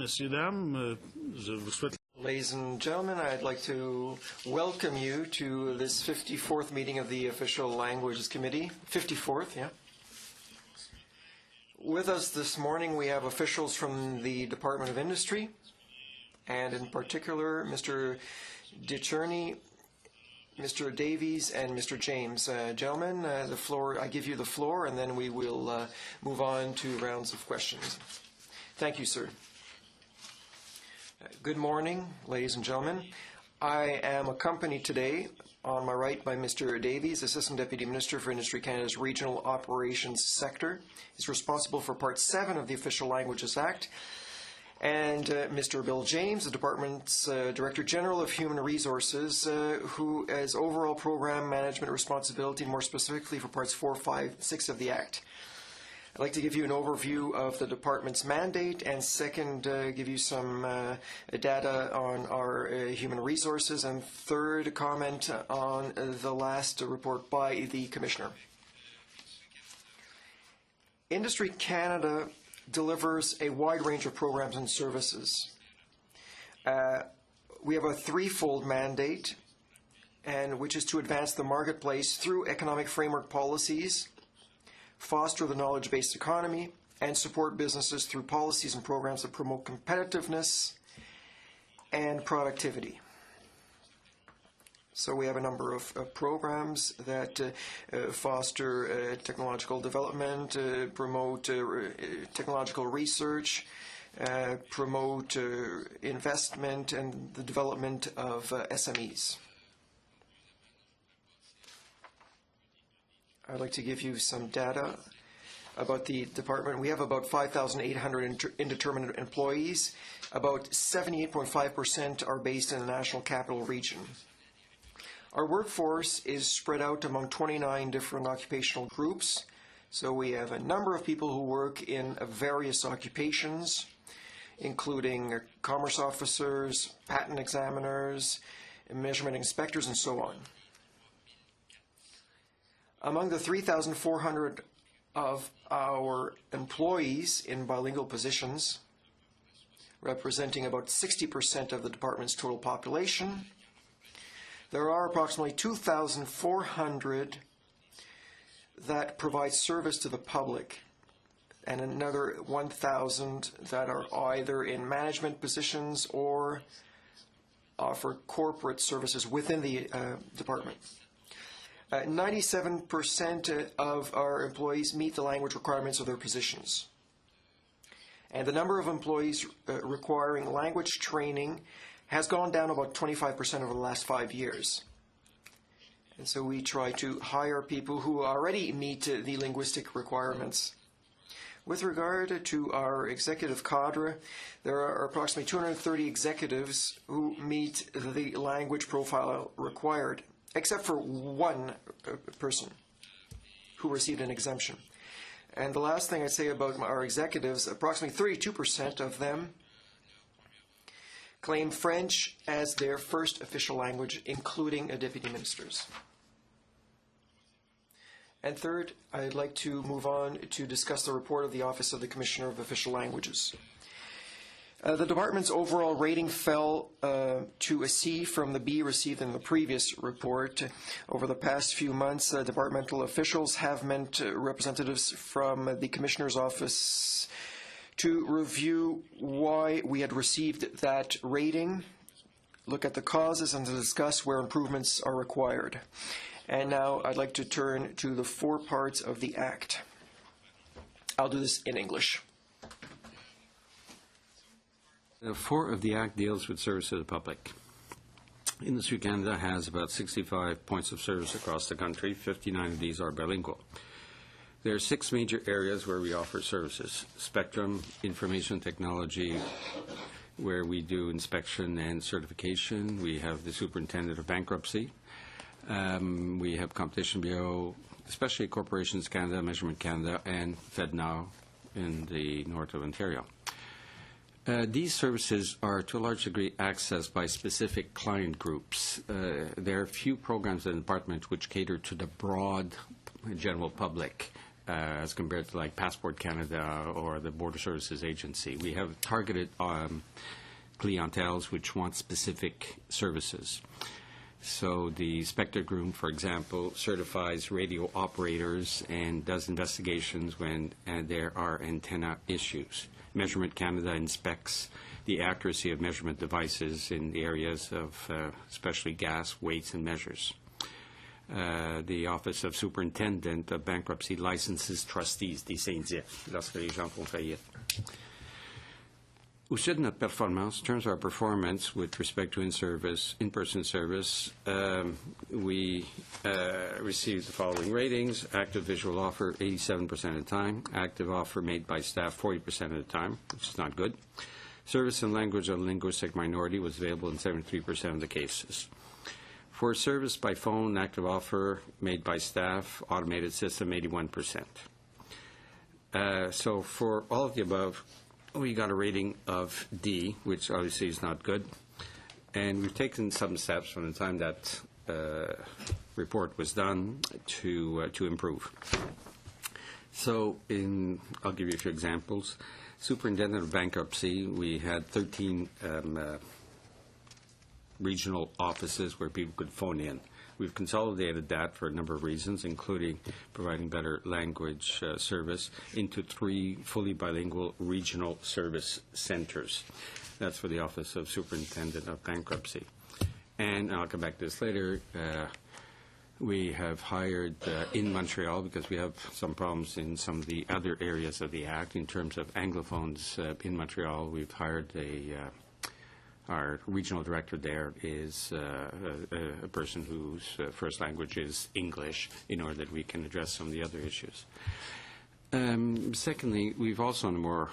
Messieurs, dames, je vous souhaite... Ladies and gentlemen, I'd like to welcome you to this 54th meeting of the Official Languages Committee. 54th, yeah. With us this morning, we have officials from the Department of Industry, and in particular, Mr. DeCherney, Mr. Davies, and Mr. James. Gentlemen, I give you the floor, and then we will move on to rounds of questions. Thank you, sir. Good morning, ladies and gentlemen. I am accompanied today, on my right, by Mr. Davies, Assistant Deputy Minister for Industry Canada's Regional Operations Sector. He's responsible for Part 7 of the Official Languages Act. And Mr. Bill James, the Department's Director General of Human Resources, who has overall program management responsibility, more specifically for Parts 4, 5, 6 of the Act. I'd like to give you an overview of the Department's mandate, and second, give you some data on our human resources, and third, comment on the last report by the Commissioner. Industry Canada delivers a wide range of programs and services. We have a threefold mandate, which is to advance the marketplace through economic framework policies, foster the knowledge-based economy, and support businesses through policies and programs that promote competitiveness and productivity. So we have a number of programs that foster technological development, promote technological research, promote investment and the development of SMEs. I'd like to give you some data about the department. We have about 5,800 indeterminate employees. About 78.5% are based in the National Capital Region. Our workforce is spread out among 29 different occupational groups. So we have a number of people who work in various occupations, including commerce officers, patent examiners, measurement inspectors, and so on. Among the 3,400 of our employees in bilingual positions, representing about 60% of the department's total population, there are approximately 2,400 that provide service to the public, and another 1,000 that are either in management positions or offer corporate services within the department. 97% of our employees meet the language requirements of their positions. And the number of employees requiring language training has gone down about 25% over the last 5 years. And so we try to hire people who already meet the linguistic requirements. With regard to our executive cadre, there are approximately 230 executives who meet the language profile required, except for one person who received an exemption. And the last thing I'd say about our executives, approximately 32% of them claim French as their first official language, including deputy ministers. And third, I'd like to move on to discuss the report of the Office of the Commissioner of Official Languages. The department's overall rating fell to a C from the B received in the previous report. Over the past few months, departmental officials have met representatives from the Commissioner's office to review why we had received that rating, look at the causes, and to discuss where improvements are required. And now I'd like to turn to the 4 parts of the Act. I'll do this in English. 4 of the Act deals with service to the public. Industry Canada has about 65 points of service across the country. 59 of these are bilingual. There are 6 major areas where we offer services. Spectrum, information technology, where we do inspection and certification. We have the Superintendent of Bankruptcy. We have Competition Bureau, especially Corporations Canada, Measurement Canada, and FedNow in the north of Ontario. These services are to a large degree accessed by specific client groups. There are few programs in the department which cater to the broad general public. as compared to like Passport Canada or the Border Services Agency. We have targeted clienteles which want specific services. So the Spectre Group, for example, certifies radio operators and does investigations when there are antenna issues. Measurement Canada inspects the accuracy of measurement devices in the areas of especially gas, weights, and measures. The Office of Superintendent of Bankruptcy licenses trustees, des syndics, lorsque les gens font faillite. Au sujet de notre performance, in terms of our performance with respect to in-person service, we received the following ratings. Active visual offer, 87% of the time. Active offer made by staff, 40% of the time, which is not good. Service and language of linguistic minority was available in 73% of the cases. For service by phone, active offer made by staff, automated system, 81%. So for all of the above, we got a rating of D, which obviously is not good. And we've taken some steps from the time that report was done to improve. So I'll give you a few examples. Superintendent of Bankruptcy, we had 13 regional offices where people could phone in. We've consolidated that for a number of reasons, including providing better language service into 3 fully bilingual regional service centers. That's for the Office of Superintendent of Bankruptcy. And I'll come back to this later. We have hired in Montreal, because we have some problems in some of the other areas of the Act in terms of Anglophones in Montreal. We've hired our regional director there is a person whose first language is English, in order that we can address some of the other issues. Secondly, we've also on a more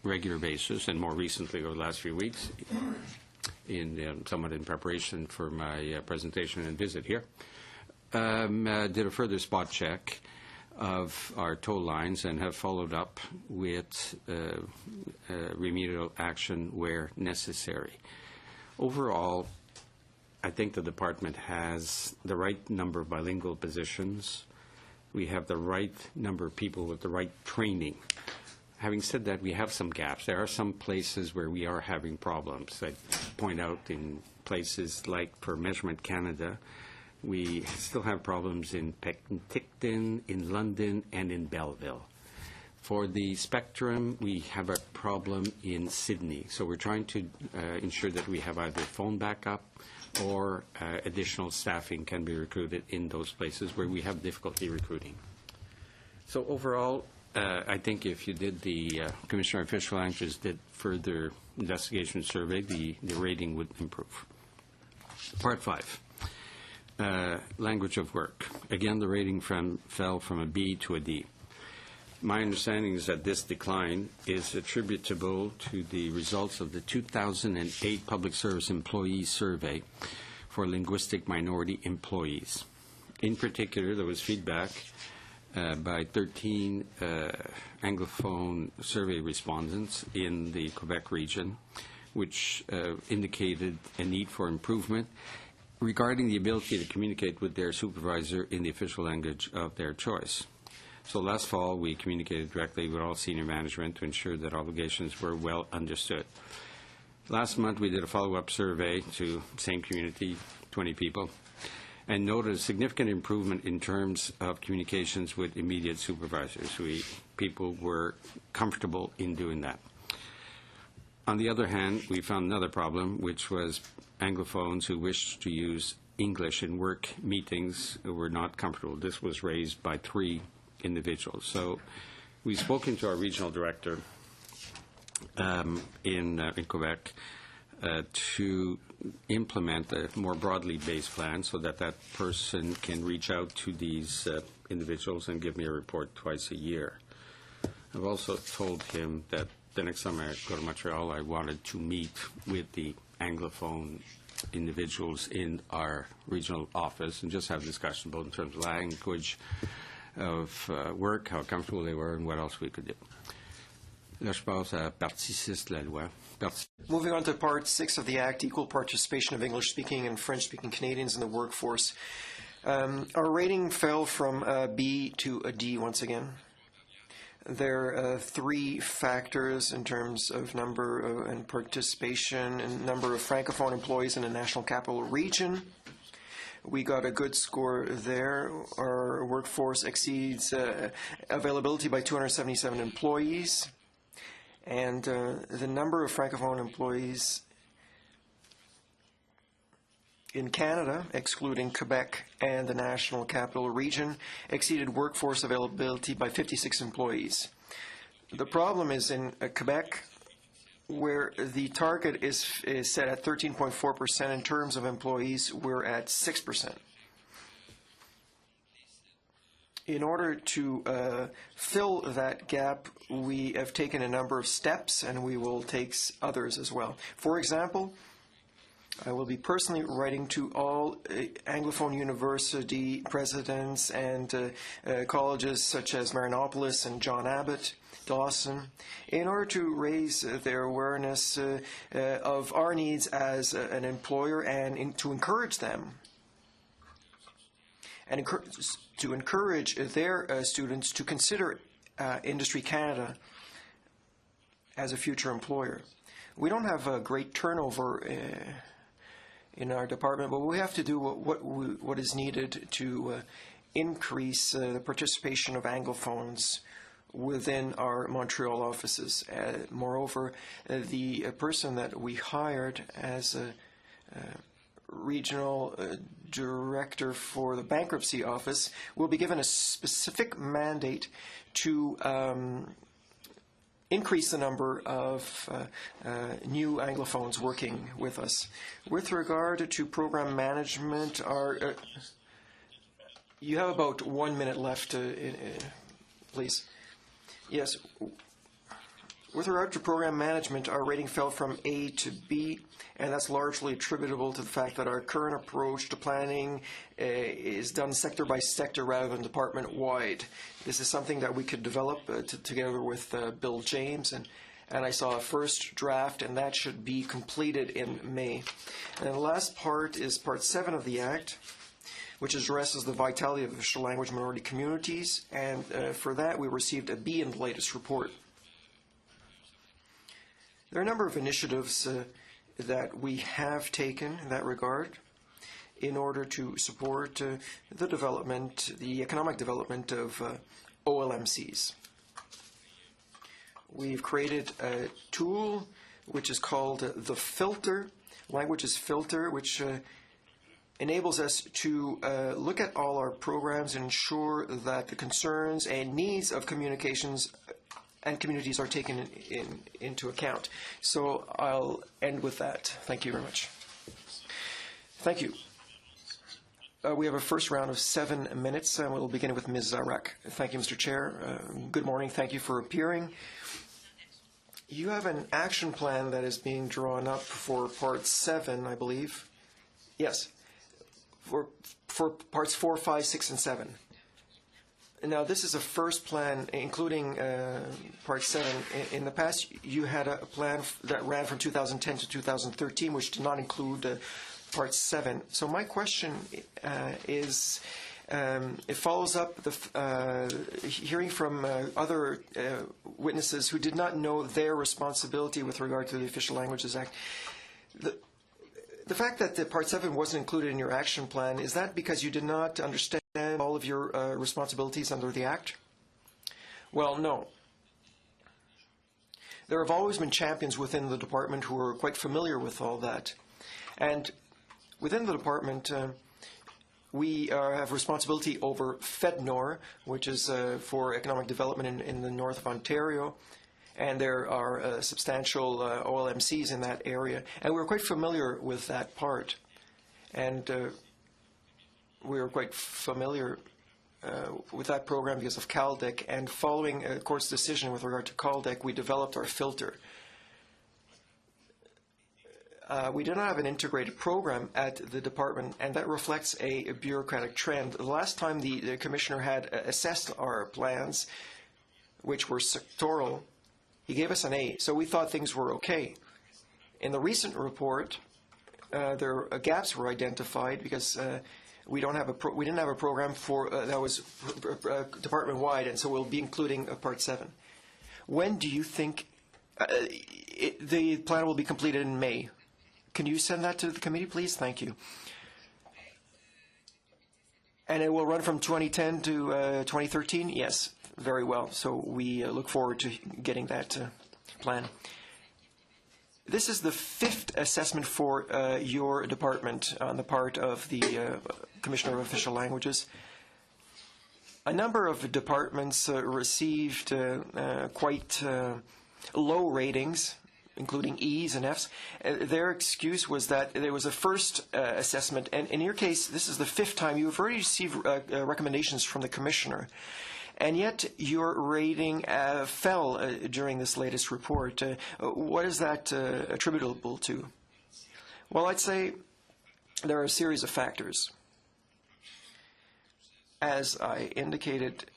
regular basis, and more recently over the last few weeks, somewhat in preparation for my presentation and visit here, did a further spot check of our toll lines and have followed up with remedial action where necessary. Overall, I think the department has the right number of bilingual positions. We have the right number of people with the right training. Having said that, we have some gaps. There are some places where we are having problems. I point out in places like for Measurement Canada, we still have problems in Penticton, in London, and in Belleville. For the Spectrum, we have a problem in Sydney. So we're trying to ensure that we have either phone backup or additional staffing can be recruited in those places where we have difficulty recruiting. So overall, I think if you did the Commissioner of Official Languages did further investigation survey, the rating would improve. Part 5. Language of work. Again, the rating fell from a B to a D. My understanding is that this decline is attributable to the results of the 2008 Public Service Employees Survey for linguistic minority employees. In particular, there was feedback by 13 Anglophone survey respondents in the Quebec region, which indicated a need for improvement regarding the ability to communicate with their supervisor in the official language of their choice. So last fall, we communicated directly with all senior management to ensure that obligations were well understood. Last month, we did a follow-up survey to same community, 20 people, and noted a significant improvement in terms of communications with immediate supervisors. People were comfortable in doing that. On the other hand, we found another problem, which was Anglophones who wished to use English in work meetings were not comfortable. This was raised by 3 individuals. So we've spoken to our regional director in Quebec to implement a more broadly based plan so that that person can reach out to these individuals and give me a report twice a year. I've also told him that the next time I go to Montreal, I wanted to meet with the Anglophone individuals in our regional office and just have a discussion both in terms of language, of work, how comfortable they were, and what else we could do. Là, je passe à partie 6 de la loi. Moving on to Part 6 of the Act, equal participation of English-speaking and French-speaking Canadians in the workforce. Our rating fell from a B to a D once again. There are three factors in terms of number and participation and number of Francophone employees in the National Capital Region. We got a good score there. Our workforce exceeds availability by 277 employees. And the number of Francophone employees in Canada, excluding Quebec and the National Capital Region, exceeded workforce availability by 56 employees. The problem is in Quebec, where the target is set at 13.4%. In terms of employees, we're at 6%. In order to fill that gap, we have taken a number of steps, and we will take others as well. For example, I will be personally writing to all Anglophone university presidents and colleges such as Marinopolis and John Abbott, Dawson, in order to raise their awareness of our needs as an employer and to encourage them and to encourage their students to consider Industry Canada as a future employer. We don't have a great turnover in our department, but we have to do what is needed to increase the participation of Anglophones within our Montreal offices. Moreover, the person that we hired as a regional director for the bankruptcy office will be given a specific mandate to increase the number of new Anglophones working with us. With regard to program management, you have about 1 minute left, please. Yes. With regard to program management, our rating fell from A to B, and that's largely attributable to the fact that our current approach to planning is done sector by sector rather than department-wide. This is something that we could develop together with Bill James, and I saw a first draft, and that should be completed in May. And the last part is Part 7 of the Act, which addresses the vitality of official language minority communities, and for that we received a B in the latest report. There are a number of initiatives that we have taken in that regard in order to support the economic development of OLMCs. We've created a tool which is called the Filter, Languages Filter, which enables us to look at all our programs and ensure that the concerns and needs of communications and communities are taken into account. So I'll end with that. Thank you very much. Thank you. We have a first round of 7 minutes, and we'll begin with Ms. Zarak. Thank you, Mr. Chair. Good morning. Thank you for appearing. You have an action plan that is being drawn up for Part 7, I believe. Yes, for Parts 4, 5, 6, and 7. Now, this is a first plan, including Part 7. In the past, you had a plan that ran from 2010 to 2013, which did not include Part 7. So my question is, it follows up the hearing from other witnesses who did not know their responsibility with regard to the Official Languages Act. The fact that the Part 7 wasn't included in your action plan, is that because you did not understand all of your responsibilities under the Act? Well, no. There have always been champions within the department who are quite familiar with all that. And within the department, we have responsibility over FEDNOR, which is for economic development in the north of Ontario. And there are substantial OLMCs in that area. And we're quite familiar with that part. And we were quite familiar with that program because of CALDEC. And following a court's decision with regard to CALDEC, we developed our filter. We do not have an integrated program at the department, and that reflects a bureaucratic trend. The last time the commissioner had assessed our plans, which were sectoral, he gave us an A, so we thought things were okay. In the recent report, gaps were identified because We didn't have a program for that was department-wide, and so we'll be including Part 7. When do you think the plan will be completed in May? Can you send that to the committee, please? Thank you. And it will run from 2010 to 2013? Yes, very well. So we look forward to getting that plan. This is the 5th assessment for your department on the part of the Commissioner of Official Languages. A number of departments received quite low ratings, including E's and F's. Their excuse was that there was a first assessment, and in your case, this is the 5th time. You have already received recommendations from the Commissioner. And yet your rating fell during this latest report. What is that attributable to? Well, I'd say there are a series of factors. As I indicated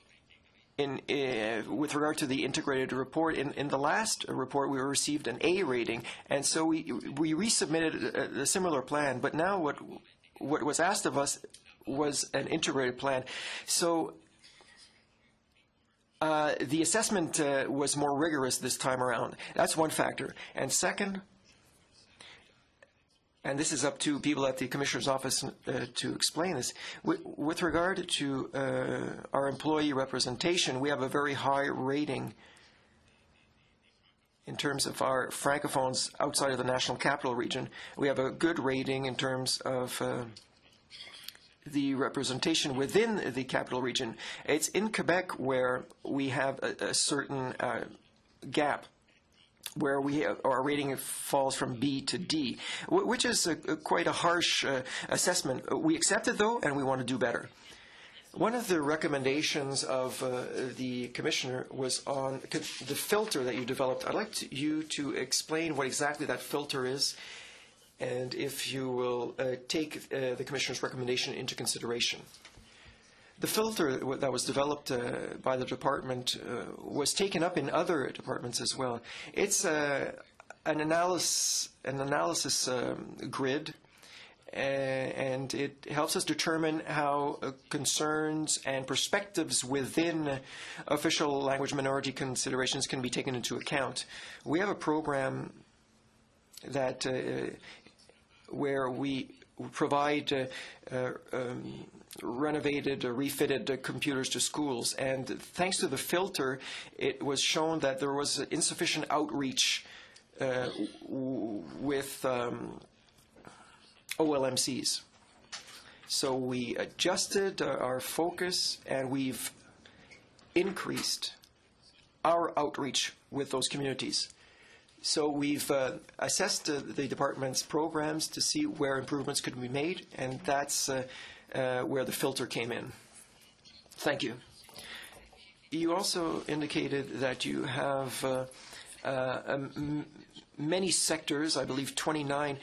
with regard to the integrated report, in the last report we received an A rating, and so we resubmitted a similar plan, but now what was asked of us was an integrated plan. So the assessment was more rigorous this time around. That's one factor. And second, and this is up to people at the Commissioner's office to explain this, with regard to our employee representation, we have a very high rating in terms of our francophones outside of the National Capital Region. We have a good rating in terms of the representation within the capital region. It's in Quebec where we have a certain gap, where our rating falls from B to D, which is quite a harsh assessment. We accept it, though, and we want to do better. One of the recommendations of the Commissioner was on the filter that you developed. I'd like you to explain what exactly that filter is, and if you will take the Commissioner's recommendation into consideration. The filter that was developed by the department was taken up in other departments as well. It's an analysis grid, and it helps us determine how concerns and perspectives within official language minority considerations can be taken into account. We have a program that where we provide renovated or refitted computers to schools, and thanks to the filter, it was shown that there was insufficient outreach with OLMCs. So we adjusted our focus, and we've increased our outreach with those communities. So we've assessed the department's programs to see where improvements could be made, and that's where the filter came in. Thank you. You also indicated that you have many sectors, I believe 29.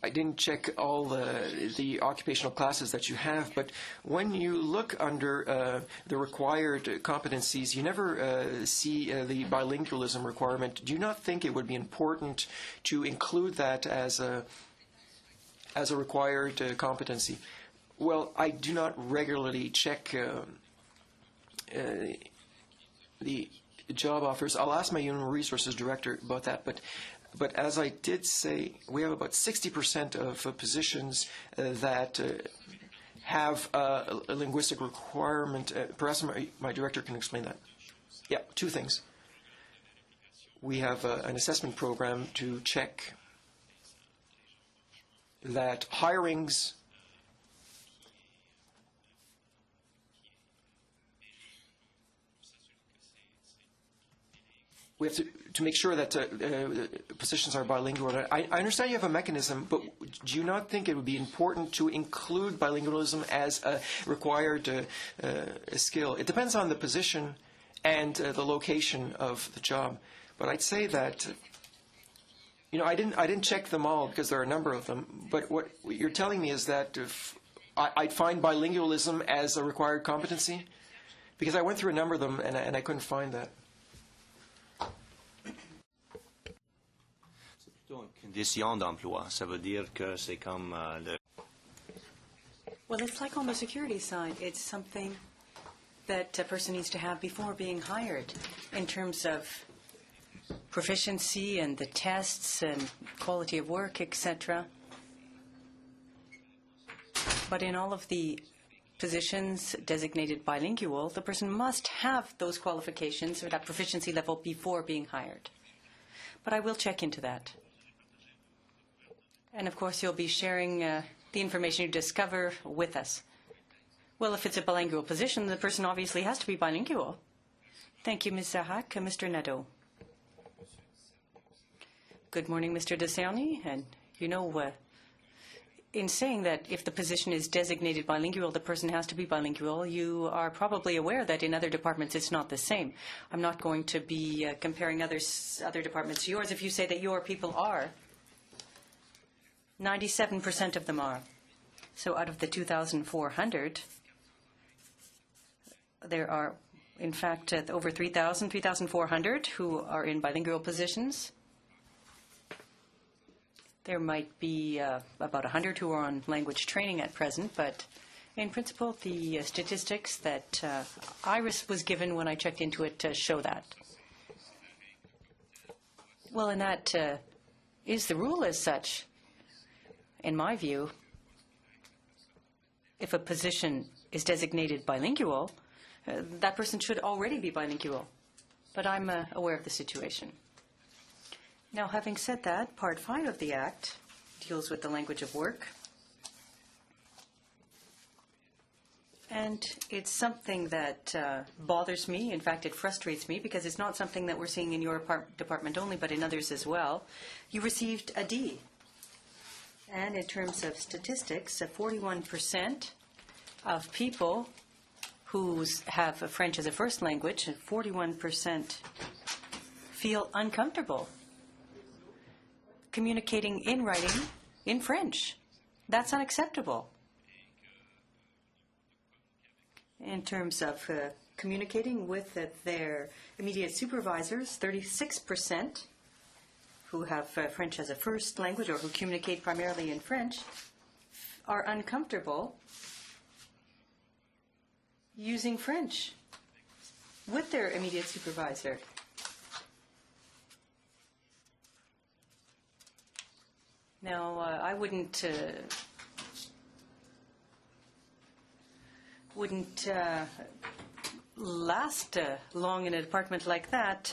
I didn't check all the occupational classes that you have, but when you look under the required competencies, you never see the bilingualism requirement. Do you not think it would be important to include that as a required competency? Well, I do not regularly check the job offers. I'll ask my Human Resources Director about that, but as I did say, we have about 60% of positions that have a linguistic requirement. Perhaps my director can explain that. Yeah, two things. We have an assessment program to check that hirings we have to make sure that positions are bilingual. I understand you have a mechanism, but do you not think it would be important to include bilingualism as a required skill? It depends on the position and the location of the job. But I'd say that, I didn't check them all because there are a number of them. But what you're telling me is that if I'd find bilingualism as a required competency, because I went through a number of them and I couldn't find that. Condition d'emploi, ça veut dire que c'est comme le... Well, it's like on the security side. It's something that a person needs to have before being hired in terms of proficiency and the tests and quality of work, etc. But in all of the positions designated bilingual, the person must have those qualifications or that proficiency level before being hired. But I will check into that. And of course, you'll be sharing the information you discover with us. Well, if it's a bilingual position, the person obviously has to be bilingual. Thank you, Ms. Zahak. Mr. Nadeau. Good morning, Mr. Desailly. And you know, in saying that if the position is designated bilingual, the person has to be bilingual, you are probably aware that in other departments it's not the same. I'm not going to be comparing other departments to yours. If you say that your people are, 97% of them are. So out of the 2,400, there are, in fact, over 3,400 who are in bilingual positions. There might be about 100 who are on language training at present, but in principle, the statistics that IRIS was given when I checked into it show that. Well, and that is the rule as such. In my view, if a position is designated bilingual, that person should already be bilingual. But I'm aware of the situation. Now, having said that, Part 5 of the Act deals with the language of work. And it's something that bothers me. In fact, it frustrates me because it's not something that we're seeing in your department only, but in others as well. You received a D. And in terms of statistics, 41% of people who have French as a first language, 41% feel uncomfortable communicating in writing in French. That's unacceptable. In terms of communicating with their immediate supervisors, 36% who have French as a first language or who communicate primarily in French are uncomfortable using French with their immediate supervisor. Now, I wouldn't last long in a department like that.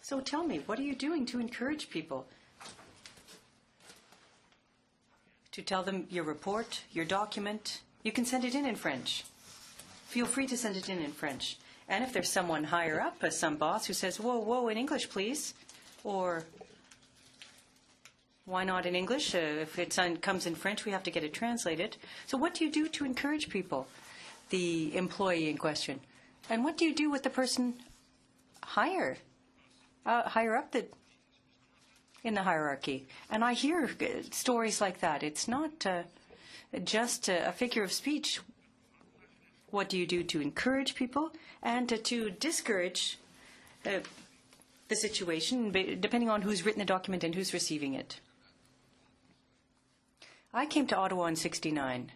So tell me, what are you doing to encourage people? To tell them your report, your document, you can send it in French. Feel free to send it in French. And if there's someone higher up, some boss who says, whoa, whoa, in English, please. Or why not in English? If it comes in French, we have to get it translated. So what do you do to encourage people, the employee in question? And what do you do with the person higher up in the hierarchy? And I hear stories like that. It's not just a figure of speech. What do you do to encourage people and to discourage the situation, depending on who's written the document and who's receiving it? I came to Ottawa in '69,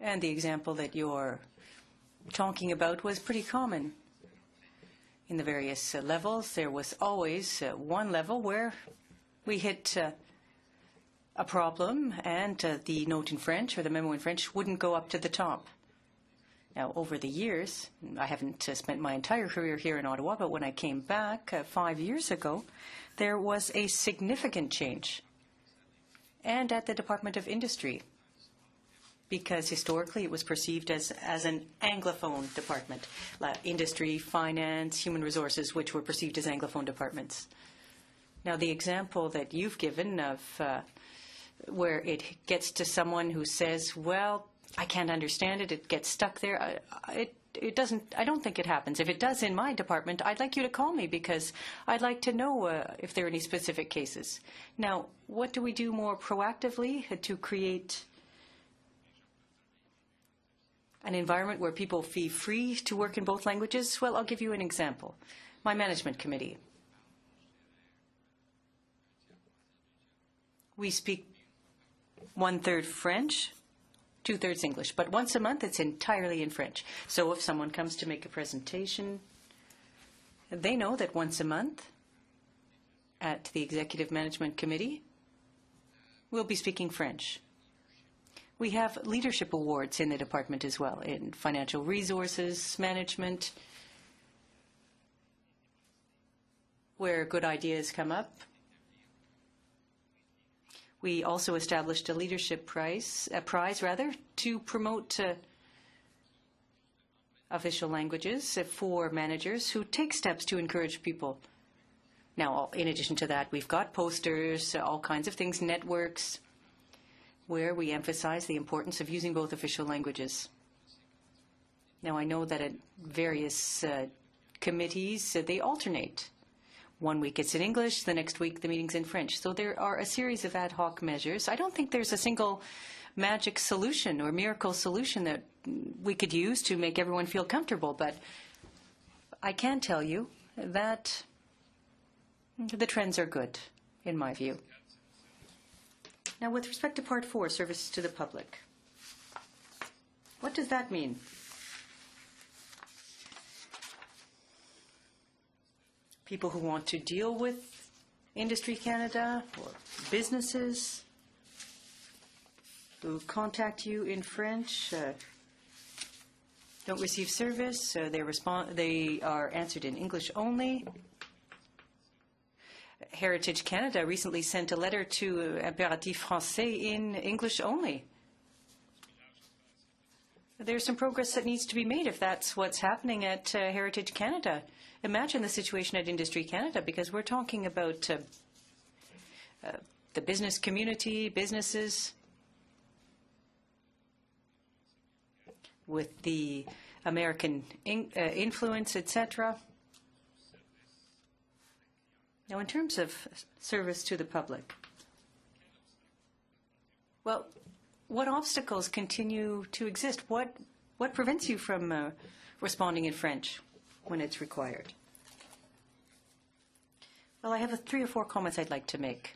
and the example that you're talking about was pretty common. In the various levels, there was always one level where we hit a problem, and the note in French or the memo in French wouldn't go up to the top. Now, over the years, I haven't spent my entire career here in Ottawa, but when I came back 5 years ago, there was a significant change. And at the Department of Industry, because historically it was perceived as an Anglophone department. Industry, finance, human resources, which were perceived as Anglophone departments. Now, the example that you've given of where it gets to someone who says, well, I can't understand it, it gets stuck there, it doesn't. I don't think it happens. If it does in my department, I'd like you to call me because I'd like to know if there are any specific cases. Now, what do we do more proactively to create an environment where people feel free to work in both languages? Well, I'll give you an example. My management committee. We speak 1/3 French, 2/3 English. But once a month, it's entirely in French. So if someone comes to make a presentation, they know that once a month at the Executive Management Committee, we'll be speaking French. We have leadership awards in the department as well, in financial resources management, where good ideas come up. We also established a leadership prize to promote official languages for managers who take steps to encourage people. Now, in addition to that, we've got posters, all kinds of things, networks, where we emphasize the importance of using both official languages. Now, I know that at various committees, they alternate. One week it's in English, the next week the meeting's in French. So there are a series of ad hoc measures. I don't think there's a single magic solution or miracle solution that we could use to make everyone feel comfortable, but I can tell you that the trends are good, in my view. Now, with respect to Part 4, services to the public, what does that mean? People who want to deal with Industry Canada or businesses who contact you in French, don't receive service, they are answered in English only. Heritage Canada recently sent a letter to Impératif Français in English only. There's some progress that needs to be made if that's what's happening at Heritage Canada. Imagine the situation at Industry Canada, because we're talking about the business community, businesses, with the American influence, etc. Now, in terms of service to the public, well, what obstacles continue to exist? What prevents you from responding in French when it's required? Well, I have 3 or 4 comments I'd like to make.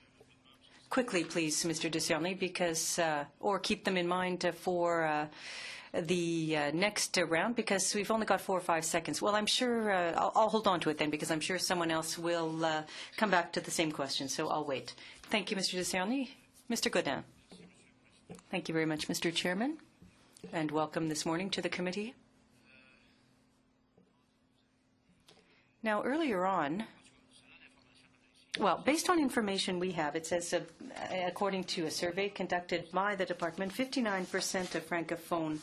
Quickly, please, Mr. Decerny, because, or keep them in mind for the next round, because we've only got 4 or 5 seconds. Well, I'm sure, I'll hold on to it then, because I'm sure someone else will come back to the same question, so I'll wait. Thank you, Mr. Decerny. Mr. Godin. Thank you very much, Mr. Chairman, and welcome this morning to the committee. Now, earlier on, well, based on information we have, it says, according to a survey conducted by the department, 59% of Francophone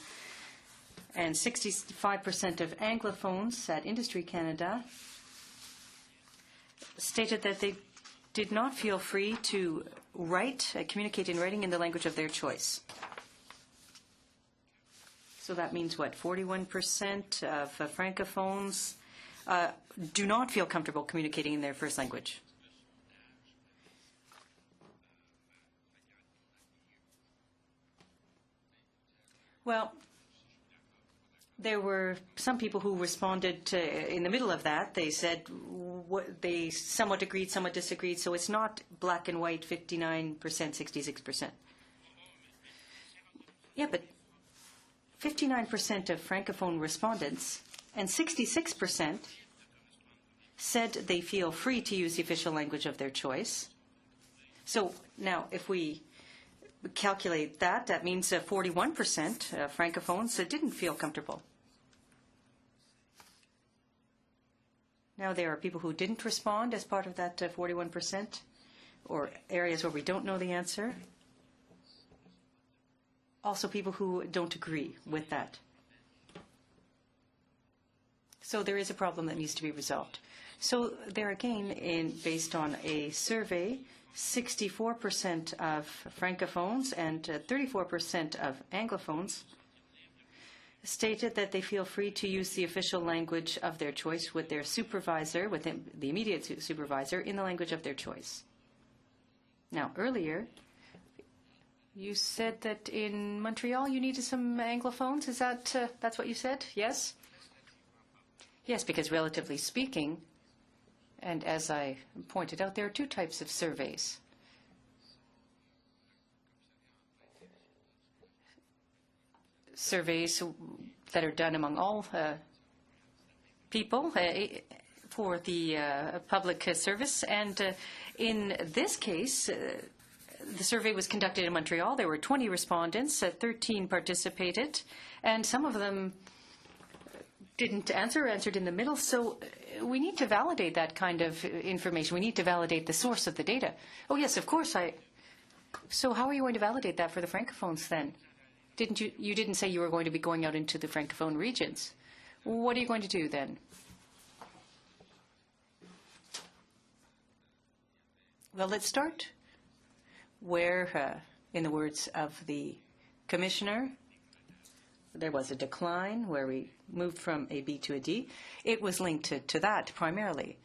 and 65% of Anglophones at Industry Canada stated that they did not feel free to communicate in writing in the language of their choice. So that means what? 41% of Francophones do not feel comfortable communicating in their first language. Well, there were some people who responded in the middle of that. They said they somewhat agreed, somewhat disagreed. So it's not black and white, 59%, 66%. Yeah, but 59% of Francophone respondents and 66% said they feel free to use the official language of their choice. So now, if we calculate that, that means 41% Francophones didn't feel comfortable. Now, there are people who didn't respond as part of that 41%, or areas where we don't know the answer. Also, people who don't agree with that. So there is a problem that needs to be resolved. So there again, based on a survey, 64% of Francophones and 34% of Anglophones stated that they feel free to use the official language of their choice with their supervisor, with the immediate supervisor, in the language of their choice. Now, earlier, you said that in Montreal you needed some Anglophones. Is that that's what you said? Yes? Yes, because relatively speaking, and as I pointed out, there are 2 types of surveys. surveys that are done among all people for the public service. And in this case, the survey was conducted in Montreal. There were 20 respondents, 13 participated, and some of them didn't answer, answered in the middle. So we need to validate that kind of information. We need to validate the source of the data. Oh, yes, of course. So how are you going to validate that for the Francophones then? You didn't say you were going to be going out into the Francophone regions. What are you going to do then? Well, let's start where, in the words of the Commissioner, there was a decline where we moved from a B to a D. It was linked to that primarily.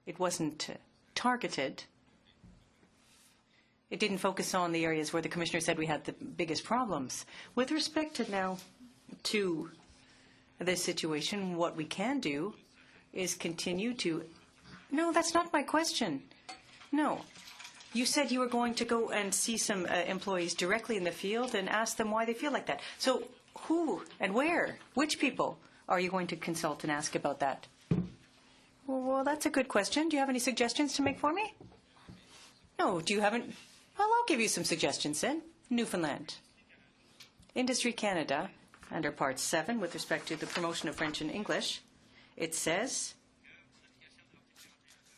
It wasn't targeted. It didn't focus on the areas where the Commissioner said we had the biggest problems. With respect to this situation, what we can do is continue to... No, that's not my question. No. You said you were going to go and see some employees directly in the field and ask them why they feel like that. So who and where, which people are you going to consult and ask about that? Well, that's a good question. Do you have any suggestions to make for me? No, do you haven't? Well, I'll give you some suggestions then. Newfoundland. Industry Canada, under Part 7, with respect to the promotion of French and English, it says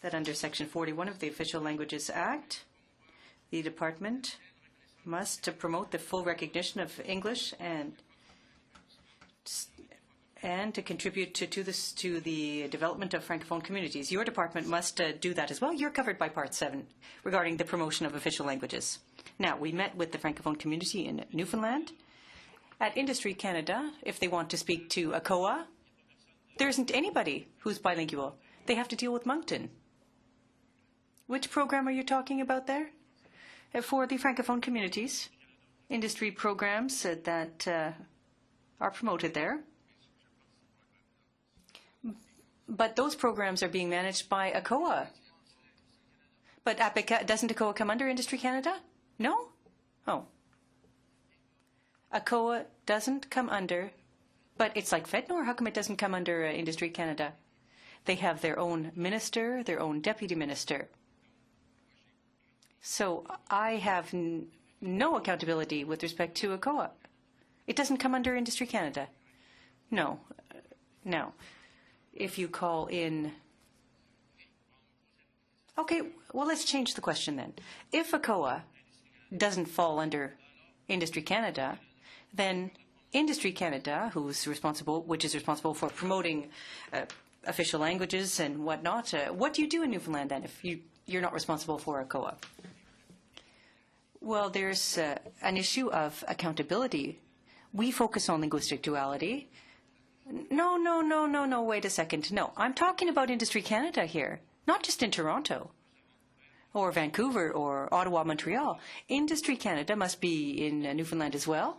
that under Section 41 of the Official Languages Act, the department must promote the full recognition of English and to contribute to the development of Francophone communities. Your department must do that as well. You're covered by Part 7 regarding the promotion of official languages. Now, we met with the Francophone community in Newfoundland. At Industry Canada, if they want to speak to ACOA, there isn't anybody who's bilingual. They have to deal with Moncton. Which program are you talking about there? For the Francophone communities, industry programs that are promoted there. But those programs are being managed by ACOA. But doesn't ACOA come under Industry Canada? No? Oh. ACOA doesn't come under, but it's like FedNor. How come it doesn't come under Industry Canada? They have their own minister, their own deputy minister. So I have no accountability with respect to ACOA. It doesn't come under Industry Canada. No. No. If you call in... Okay, well, let's change the question then. If ACOA doesn't fall under Industry Canada, then Industry Canada, which is responsible for promoting official languages and whatnot, what do you do in Newfoundland then if you're not responsible for ACOA? Well, there's an issue of accountability. We focus on linguistic duality. No, wait a second. No, I'm talking about Industry Canada here, not just in Toronto or Vancouver or Ottawa, Montreal. Industry Canada must be in Newfoundland as well.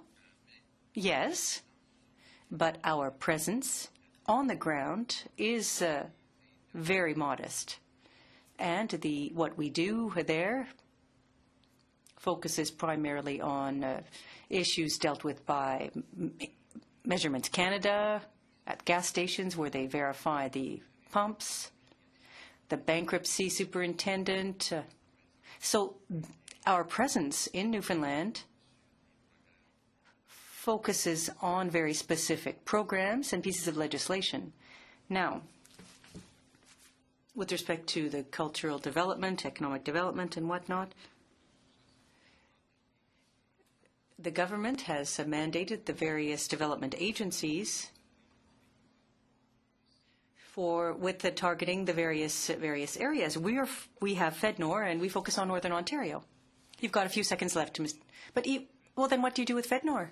Yes, but our presence on the ground is very modest. And what we do there focuses primarily on issues dealt with by Measurements Canada at gas stations where they verify the pumps, the bankruptcy superintendent. So our presence in Newfoundland focuses on very specific programs and pieces of legislation. Now, with respect to the cultural development, economic development, and whatnot, the government has mandated the various development agencies with the targeting the various areas. We have FedNor, and we focus on Northern Ontario. You've got a few seconds left, well, then what do you do with FedNor?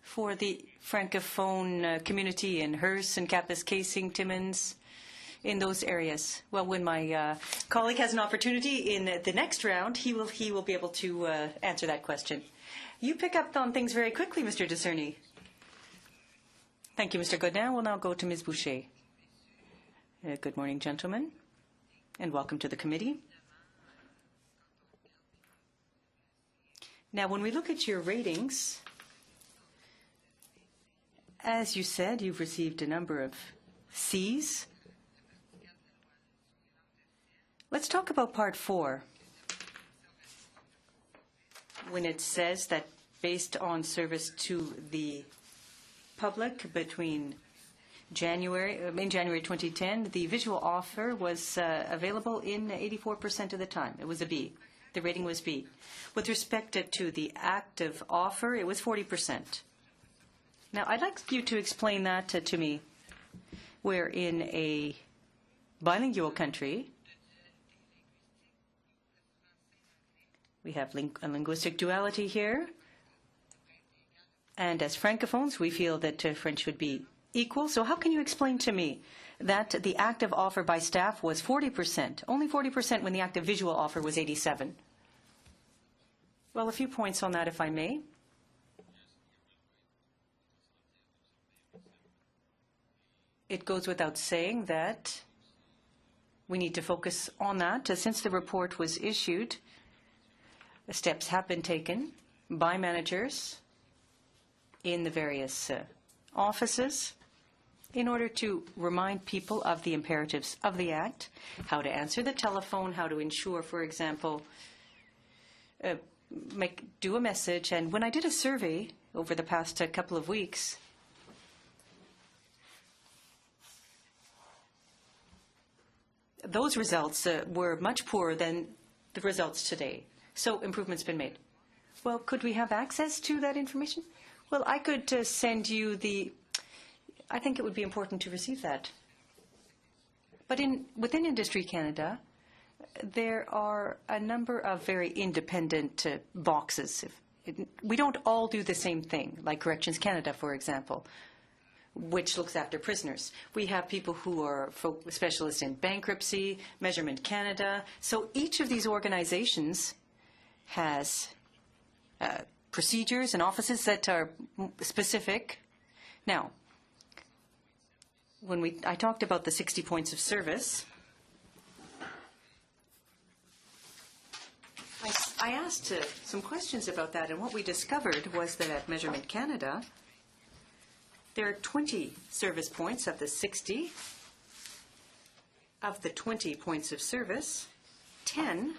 For the Francophone community in Hearst and Kapuskasing, Timmins, in those areas. Well, when my colleague has an opportunity in the next round, he will be able to answer that question. You pick up on things very quickly, Mr. Discerny. Thank you, Mr. Godin. We'll now go to Ms. Boucher. Good morning, gentlemen, and welcome to the committee. Now, when we look at your ratings As you said, you've received a number of Cs. Let's talk about Part 4. When it says that based on service to the public between in January 2010, the visual offer was available in 84% of the time. It was a B. The rating was B. With respect to the active offer, it was 40%. Now, I'd like you to explain that to me. We're in a bilingual country. We have a linguistic duality here. And as francophones, we feel that French should be equal. So how can you explain to me that the active offer by staff was 40%, only 40% when the active visual offer was 87%? Well, a few points on that, if I may. It goes without saying that we need to focus on that. Since the report was issued, steps have been taken by managers in the various offices in order to remind people of the imperatives of the Act, how to answer the telephone, how to ensure, for example, do a message. And when I did a survey over the past couple of weeks, those results were much poorer than the results today. So improvement's been made. Well, could we have access to that information? Well, I could send you I think it would be important to receive that. But within Industry Canada, there are a number of very independent boxes. We don't all do the same thing, like Corrections Canada, for example, which looks after prisoners. We have people who are specialists in bankruptcy, Measurement Canada. So each of these organizations has procedures and offices that are specific. Now, when I talked about the 60 points of service, I asked some questions about that, and what we discovered was that at Measurement Canada, there are 20 service points of the 60. Of the 20 points of service, 10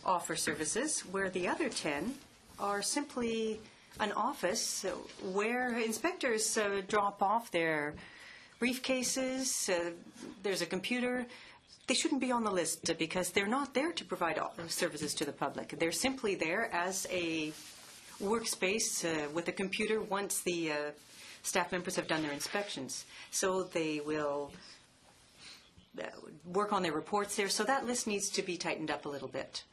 offer services, where the other 10 are simply an office where inspectors drop off their briefcases. There's a computer. They shouldn't be on the list because they're not there to provide services to the public. They're simply there as a workspace with a computer once the staff members have done their inspections. So they will work on their reports there. So that list needs to be tightened up a little bit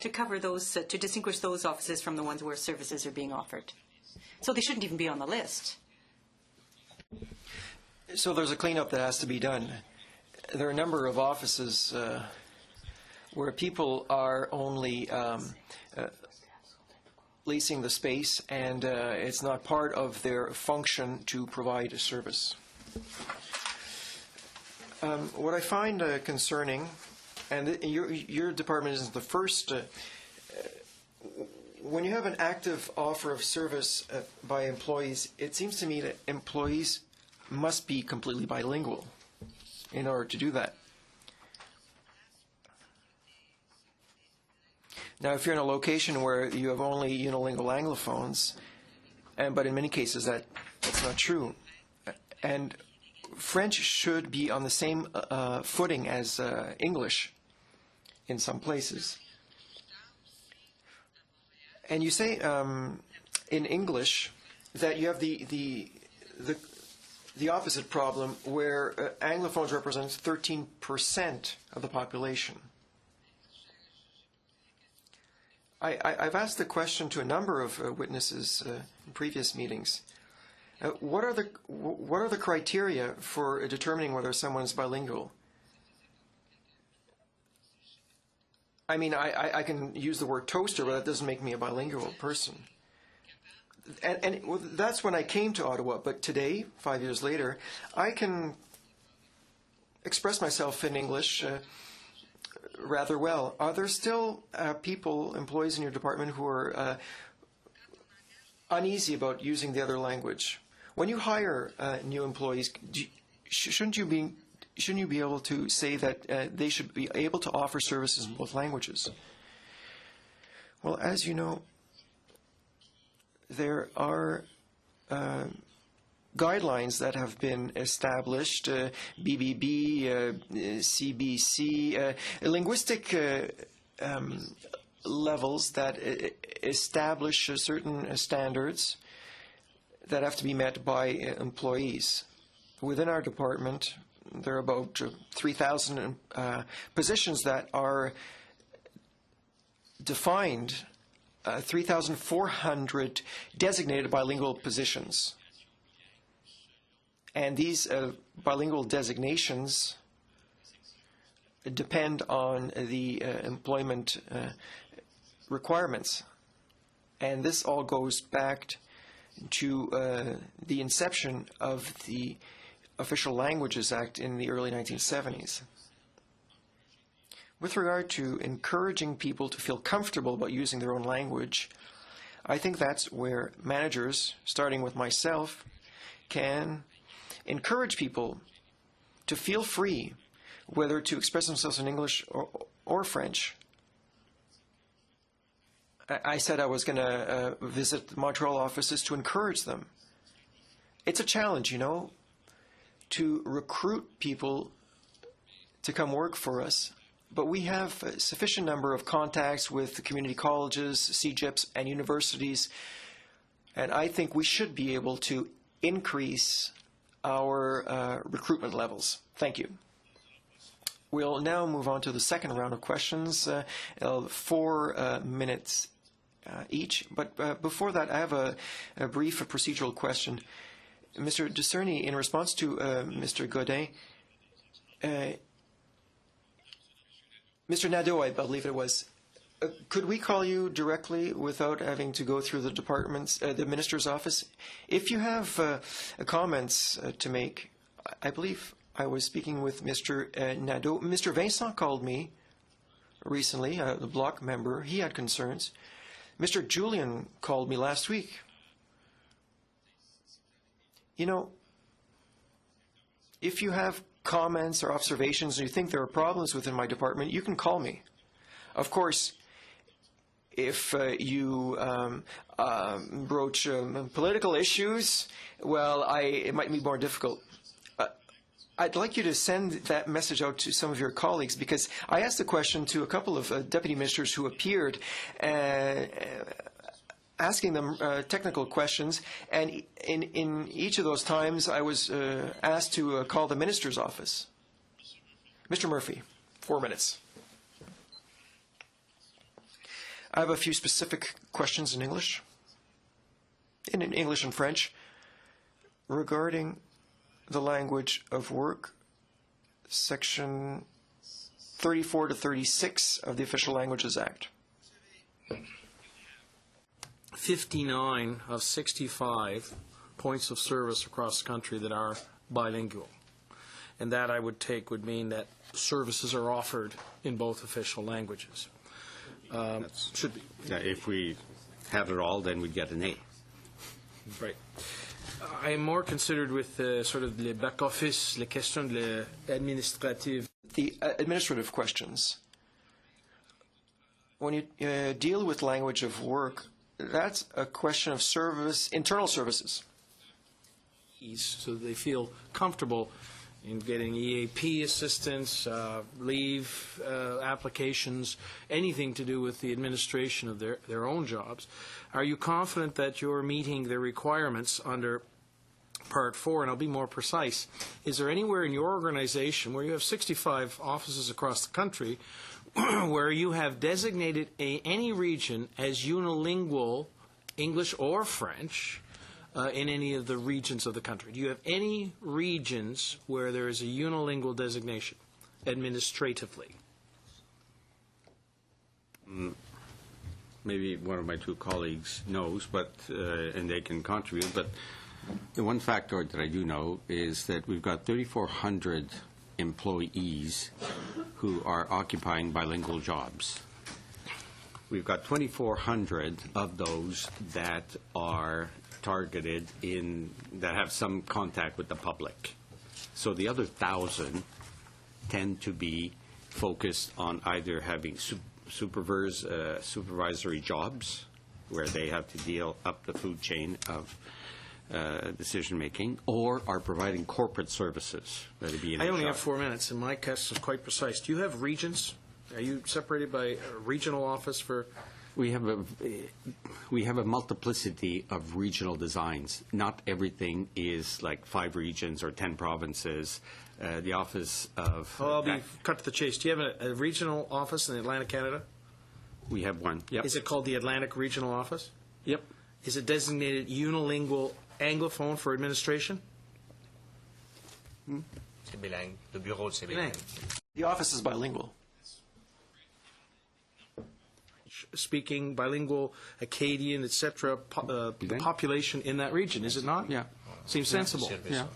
to cover those, to distinguish those offices from the ones where services are being offered. So they shouldn't even be on the list. So there's a cleanup that has to be done. There are a number of offices where people are only leasing the space, and it's not part of their function to provide a service. What I find concerning, and your department isn't the first, when you have an active offer of service by employees, it seems to me that employees must be completely bilingual in order to do that. Now, if you're in a location where you have only unilingual Anglophones, but in many cases that's not true, and French should be on the same footing as English in some places. And you say in English that you have the opposite problem where Anglophones represent 13% of the population. I've asked the question to a number of witnesses in previous meetings. What are the criteria for determining whether someone is bilingual? I mean, I can use the word toaster, but that doesn't make me a bilingual person. And that's when I came to Ottawa. But today, 5 years later, I can express myself in English rather well. Are there still people, employees in your department, who are uneasy about using the other language. When you hire new employees, shouldn't you be able to say that they should be able to offer services in both languages? Well, as you know, there are guidelines that have been established, BBB, CBC, linguistic levels that establish certain standards that have to be met by employees. Within our department, there are about 3,000 positions that are defined, 3,400 designated bilingual positions. And these bilingual designations depend on the employment requirements. And this all goes back to the inception of the Official Languages Act in the early 1970s. With regard to encouraging people to feel comfortable about using their own language, I think that's where managers, starting with myself, can encourage people to feel free, whether to express themselves in English or French. I said I was going to visit the Montreal offices to encourage them. It's a challenge, you know, to recruit people to come work for us. But we have a sufficient number of contacts with the community colleges, CEGEPs, and universities. And I think we should be able to increase our recruitment levels. Thank you. We'll now move on to the second round of questions, 4 minutes each. But before that, I have a brief procedural question. Mr. Decerny, in response to Mr. Godin, Mr. Nadeau, I believe it was, could we call you directly without having to go through the department's, the minister's office? If you have comments to make, I believe I was speaking with Mr. Nadeau. Mr. Vincent called me recently, the bloc member. He had concerns. Mr. Julian called me last week. You know, if you have comments or observations and you think there are problems within my department, you can call me. Of course, if you broach political issues, well, it might be more difficult. I'd like you to send that message out to some of your colleagues, because I asked the question to a couple of deputy ministers who appeared, asking them technical questions, and in each of those times I was asked to call the minister's office. Mr. Murphy, 4 minutes. I have a few specific questions in English and French, regarding the language of work, section 34 to 36 of the Official Languages Act. 59 of 65 points of service across the country that are bilingual. And that, I would take, would mean that services are offered in both official languages. Should be. Yeah, if we had it all, then we'd get an A. Right. I am more considered with sort of les back office, les questions administratives. The administrative questions. When you deal with language of work, that's a question of service, internal services. So they feel comfortable in getting EAP assistance, leave applications, anything to do with the administration of their own jobs. Are you confident that you're meeting the requirements under Part 4? And I'll be more precise. Is there anywhere in your organization where you have 65 offices across the country where you have designated any region as unilingual, English or French, in any of the regions of the country? Do you have any regions where there is a unilingual designation administratively? Maybe one of my two colleagues knows, but and they can contribute. But the one factor that I do know is that we've got 3,400 employees who are occupying bilingual jobs. We've got 2,400 of those that are targeted that have some contact with the public. So the other 1,000 tend to be focused on either having supervisory jobs, where they have to deal up the food chain of decision-making, or are providing corporate services, whether it be in I a only shop. have 4 minutes, and my test is quite precise. Do you have regions? Are you separated by a regional office for? We have a multiplicity of regional designs. Not everything is like 5 regions or 10 provinces. The office of I'll be cut to the chase. Do you have a regional office in Atlantic Canada? we have one. Yep. Is it called the Atlantic Regional Office? Yep. Is it designated unilingual anglophone for administration? C'est bilingue. Le bureau, c'est bilingue. The office is bilingual. Speaking bilingual, Acadian, etc., the Bilingue? population in that region, is it not? Yeah. Seems sensible. Yeah.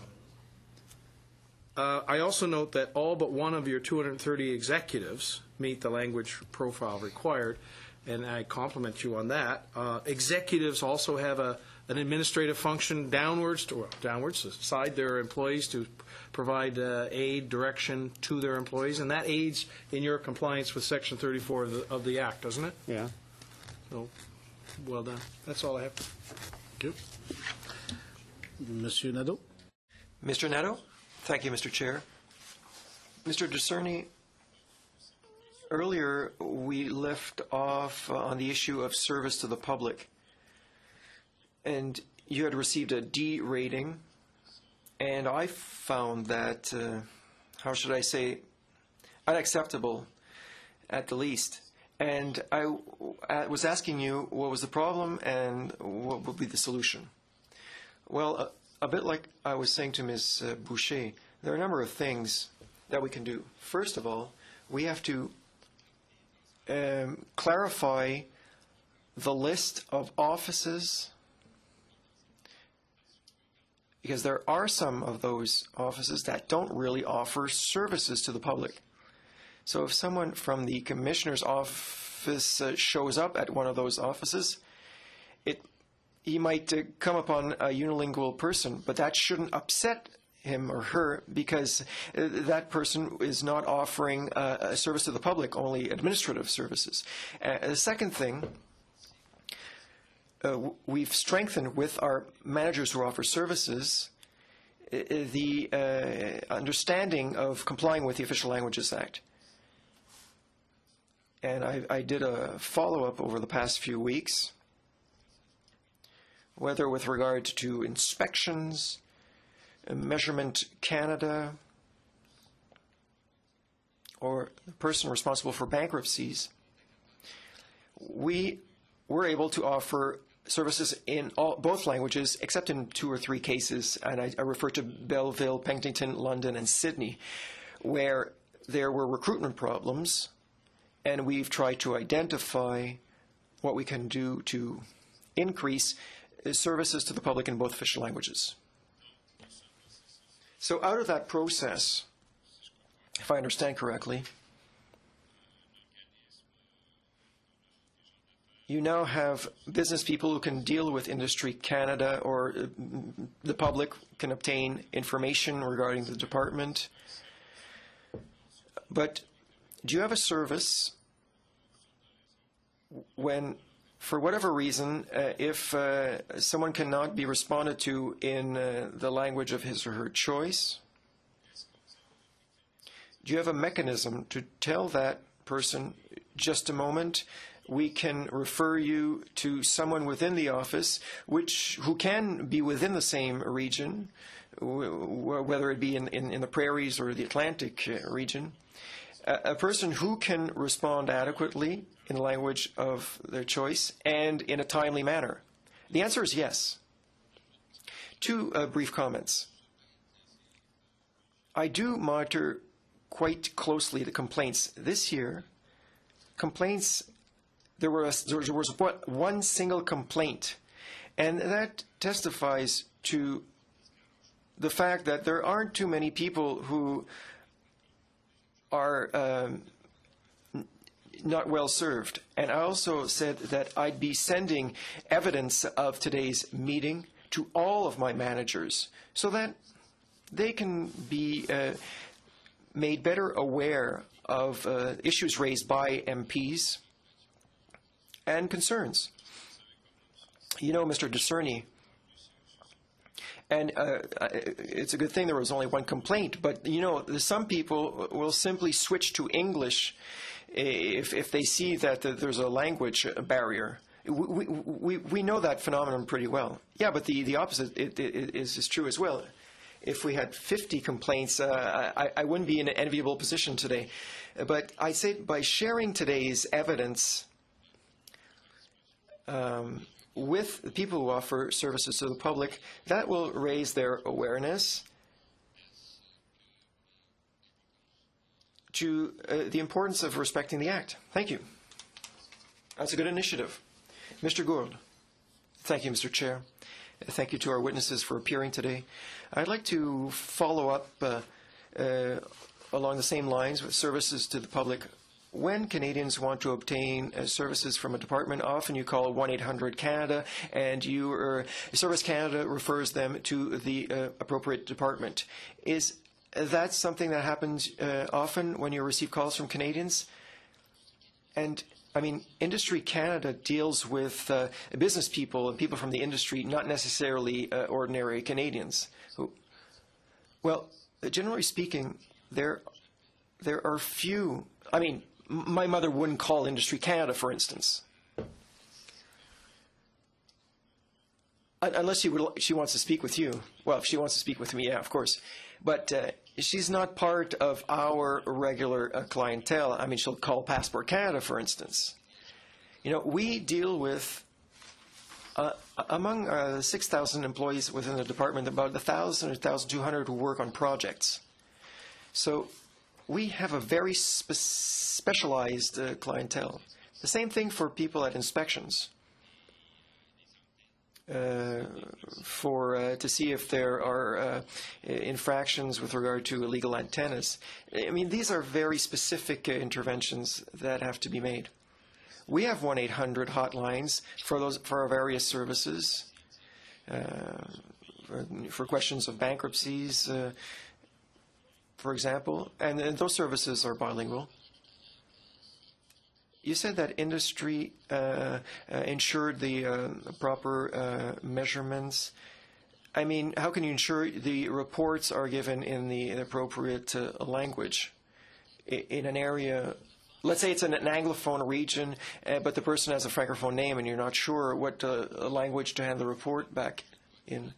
I also note that all but one of your 230 executives meet the language profile required, and I compliment you on that. Executives also have an administrative function downwards, aside their employees, to provide aid, direction to their employees, and that aids in your compliance with Section 34 of the Act, doesn't it? Yeah. So, well done. That's all I have. Thank you. Monsieur Nadeau? Mr. Netto? Thank you, Mr. Chair. Mr. Discerny, earlier we left off on the issue of service to the public, and you had received a D rating, and I found that, how should I say, unacceptable at the least. And I was asking you what was the problem and what would be the solution. Well, a bit like I was saying to Ms. Boucher, there are a number of things that we can do. First of all, we have to clarify the list of offices, because there are some of those offices that don't really offer services to the public. So if someone from the Commissioner's office shows up at one of those offices, he might come upon a unilingual person, but that shouldn't upset him or her, because that person is not offering a service to the public, only administrative services. The second thing, we've strengthened with our managers who offer services the understanding of complying with the Official Languages Act. And I did a follow-up over the past few weeks, whether with regard to inspections, Measurement Canada, or the person responsible for bankruptcies. We were able to offer services in both languages, except in 2 or 3 cases, and I refer to Belleville, Penticton, London, and Sydney, where there were recruitment problems, and we've tried to identify what we can do to increase services to the public in both official languages. So out of that process, if I understand correctly, you now have business people who can deal with Industry Canada, or the public can obtain information regarding the department. But do you have a service when, for whatever reason, if someone cannot be responded to in the language of his or her choice, do you have a mechanism to tell that person, just a moment, we can refer you to someone within the office who can be within the same region, whether it be in the prairies or the Atlantic region, a person who can respond adequately in the language of their choice and in a timely manner? The answer is yes. 2 brief comments. I do monitor quite closely the complaints. This year, there was one single complaint, and that testifies to the fact that there aren't too many people who are not well served. And I also said that I'd be sending evidence of today's meeting to all of my managers so that they can be made better aware of issues raised by MPs and concerns. You know, Mr. Discerny, and it's a good thing there was only one complaint, but, you know, some people will simply switch to English if they see that there's a language barrier. We know that phenomenon pretty well. Yeah, but the opposite is true as well. If we had 50 complaints, I wouldn't be in an enviable position today. But I say by sharing today's evidence with the people who offer services to the public, that will raise their awareness to the importance of respecting the Act. Thank you. That's a good initiative. Mr. Gould. Thank you, Mr. Chair. Thank you to our witnesses for appearing today. I'd like to follow up along the same lines with services to the public. When Canadians want to obtain services from a department, often you call 1-800-CANADA, and Service Canada refers them to the appropriate department. Is that something that happens often when you receive calls from Canadians? And I mean, Industry Canada deals with business people and people from the industry, not necessarily ordinary Canadians. Well, generally speaking, there are few. I mean, my mother wouldn't call Industry Canada, for instance, unless she wants to speak with you. Well, if she wants to speak with me, yeah, of course. But she's not part of our regular clientele. I mean, she'll call Passport Canada, for instance. You know, we deal with, among 6,000 employees within the department, about 1,000 or 1,200 who work on projects. So we have a very specialized clientele. The same thing for people at inspections. To see if there are infractions with regard to illegal antennas. I mean, these are very specific interventions that have to be made. We have 1-800 hotlines for our various services, for questions of bankruptcies, for example, and those services are bilingual. You said that industry ensured the proper measurements. I mean, how can you ensure the reports are given in the appropriate language? In an area, let's say it's in an Anglophone region, but the person has a Francophone name and you're not sure what language to hand the report back in.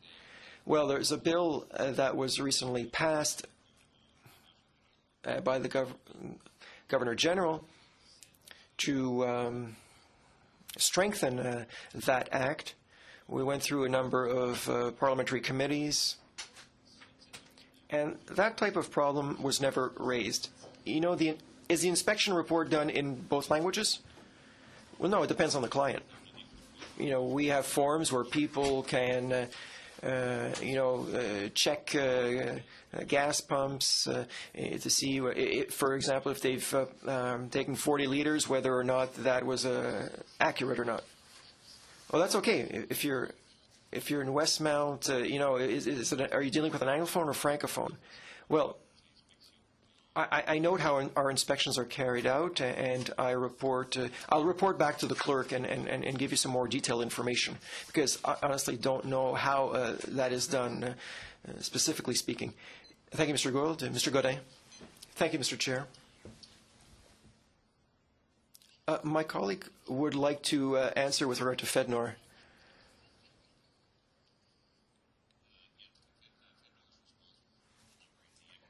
Well, there's a bill that was recently passed by the Governor General to strengthen that act. We went through a number of parliamentary committees, and that type of problem was never raised. You know, is the inspection report done in both languages? Well, no, it depends on the client. You know, we have forms where people can check gas pumps to see, for example, if they've taken 40 liters, whether or not that was accurate or not. Well, that's okay. If you're in Westmount, are you dealing with an Anglophone or Francophone? Well, I note how our inspections are carried out, and I'll report back to the clerk and give you some more detailed information, because I honestly don't know how that is done, specifically speaking. Thank you, Mr. Gould. Mr. Godin. Thank you, Mr. Chair. My colleague would like to answer with regard to FedNor.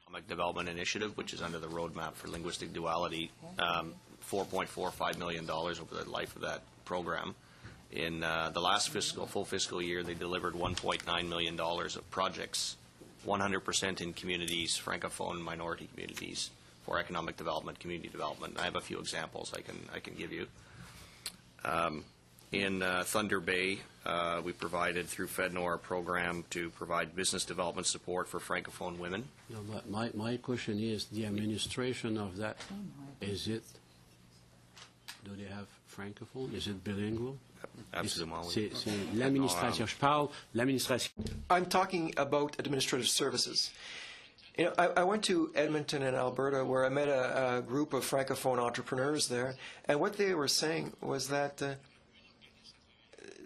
Economic Development Initiative, which is under the Roadmap for Linguistic Duality, $4.45 million over the life of that program. In the last full fiscal year, they delivered $1.9 million of projects, 100% in communities, Francophone and minority communities, for economic development, community development. I have a few examples I can give you. In Thunder Bay, we provided through FedNor a program to provide business development support for Francophone women. No, but my question is the administration of that. Is it Do they have francophone? Is it bilingual? Absolument. C'est l'administration. Je parle l'administration. I'm talking about administrative services. You know, I went to Edmonton in Alberta where I met a group of francophone entrepreneurs there, and what they were saying was that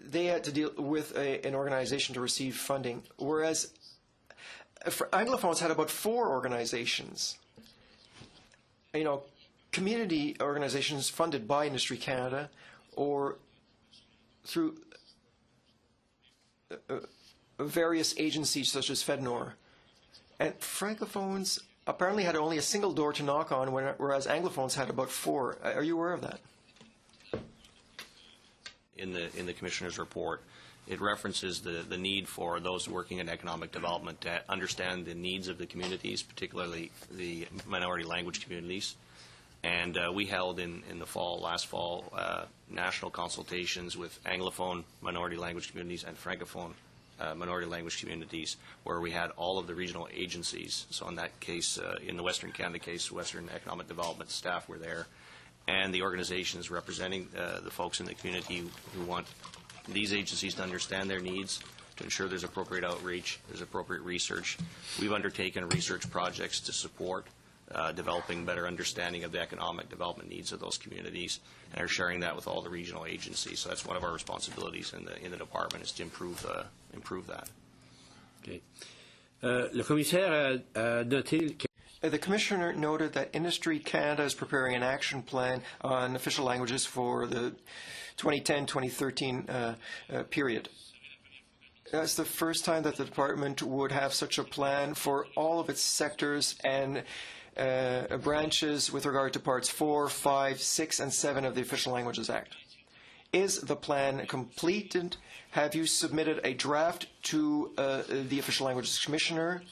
they had to deal with an organization to receive funding, whereas Anglophones had about 4 organizations. You know, community organizations funded by Industry Canada or through various agencies such as FedNor. And Francophones apparently had only a single door to knock on, whereas Anglophones had about 4. Are you aware of that? In the Commissioner's report, it references the need for those working in economic development to understand the needs of the communities, particularly the minority language communities. And we held in the last fall, national consultations with Anglophone minority language communities and Francophone minority language communities, where we had all of the regional agencies. So in that case, in the Western Canada case, Western Economic Development staff were there, and the organizations representing the folks in the community who want these agencies to understand their needs, to ensure there's appropriate outreach, there's appropriate research. We've undertaken research projects to support developing better understanding of the economic development needs of those communities, and are sharing that with all the regional agencies. So that's one of our responsibilities in the department, is to improve that. Okay. Le commissaire a noté que The Commissioner noted that Industry Canada is preparing an action plan on official languages for the 2010-2013 period. That's the first time that the department would have such a plan for all of its sectors and branches with regard to parts 4, 5, 6, and 7 of the Official Languages Act. Is the plan completed? Have you submitted a draft to the Official Languages Commissioner?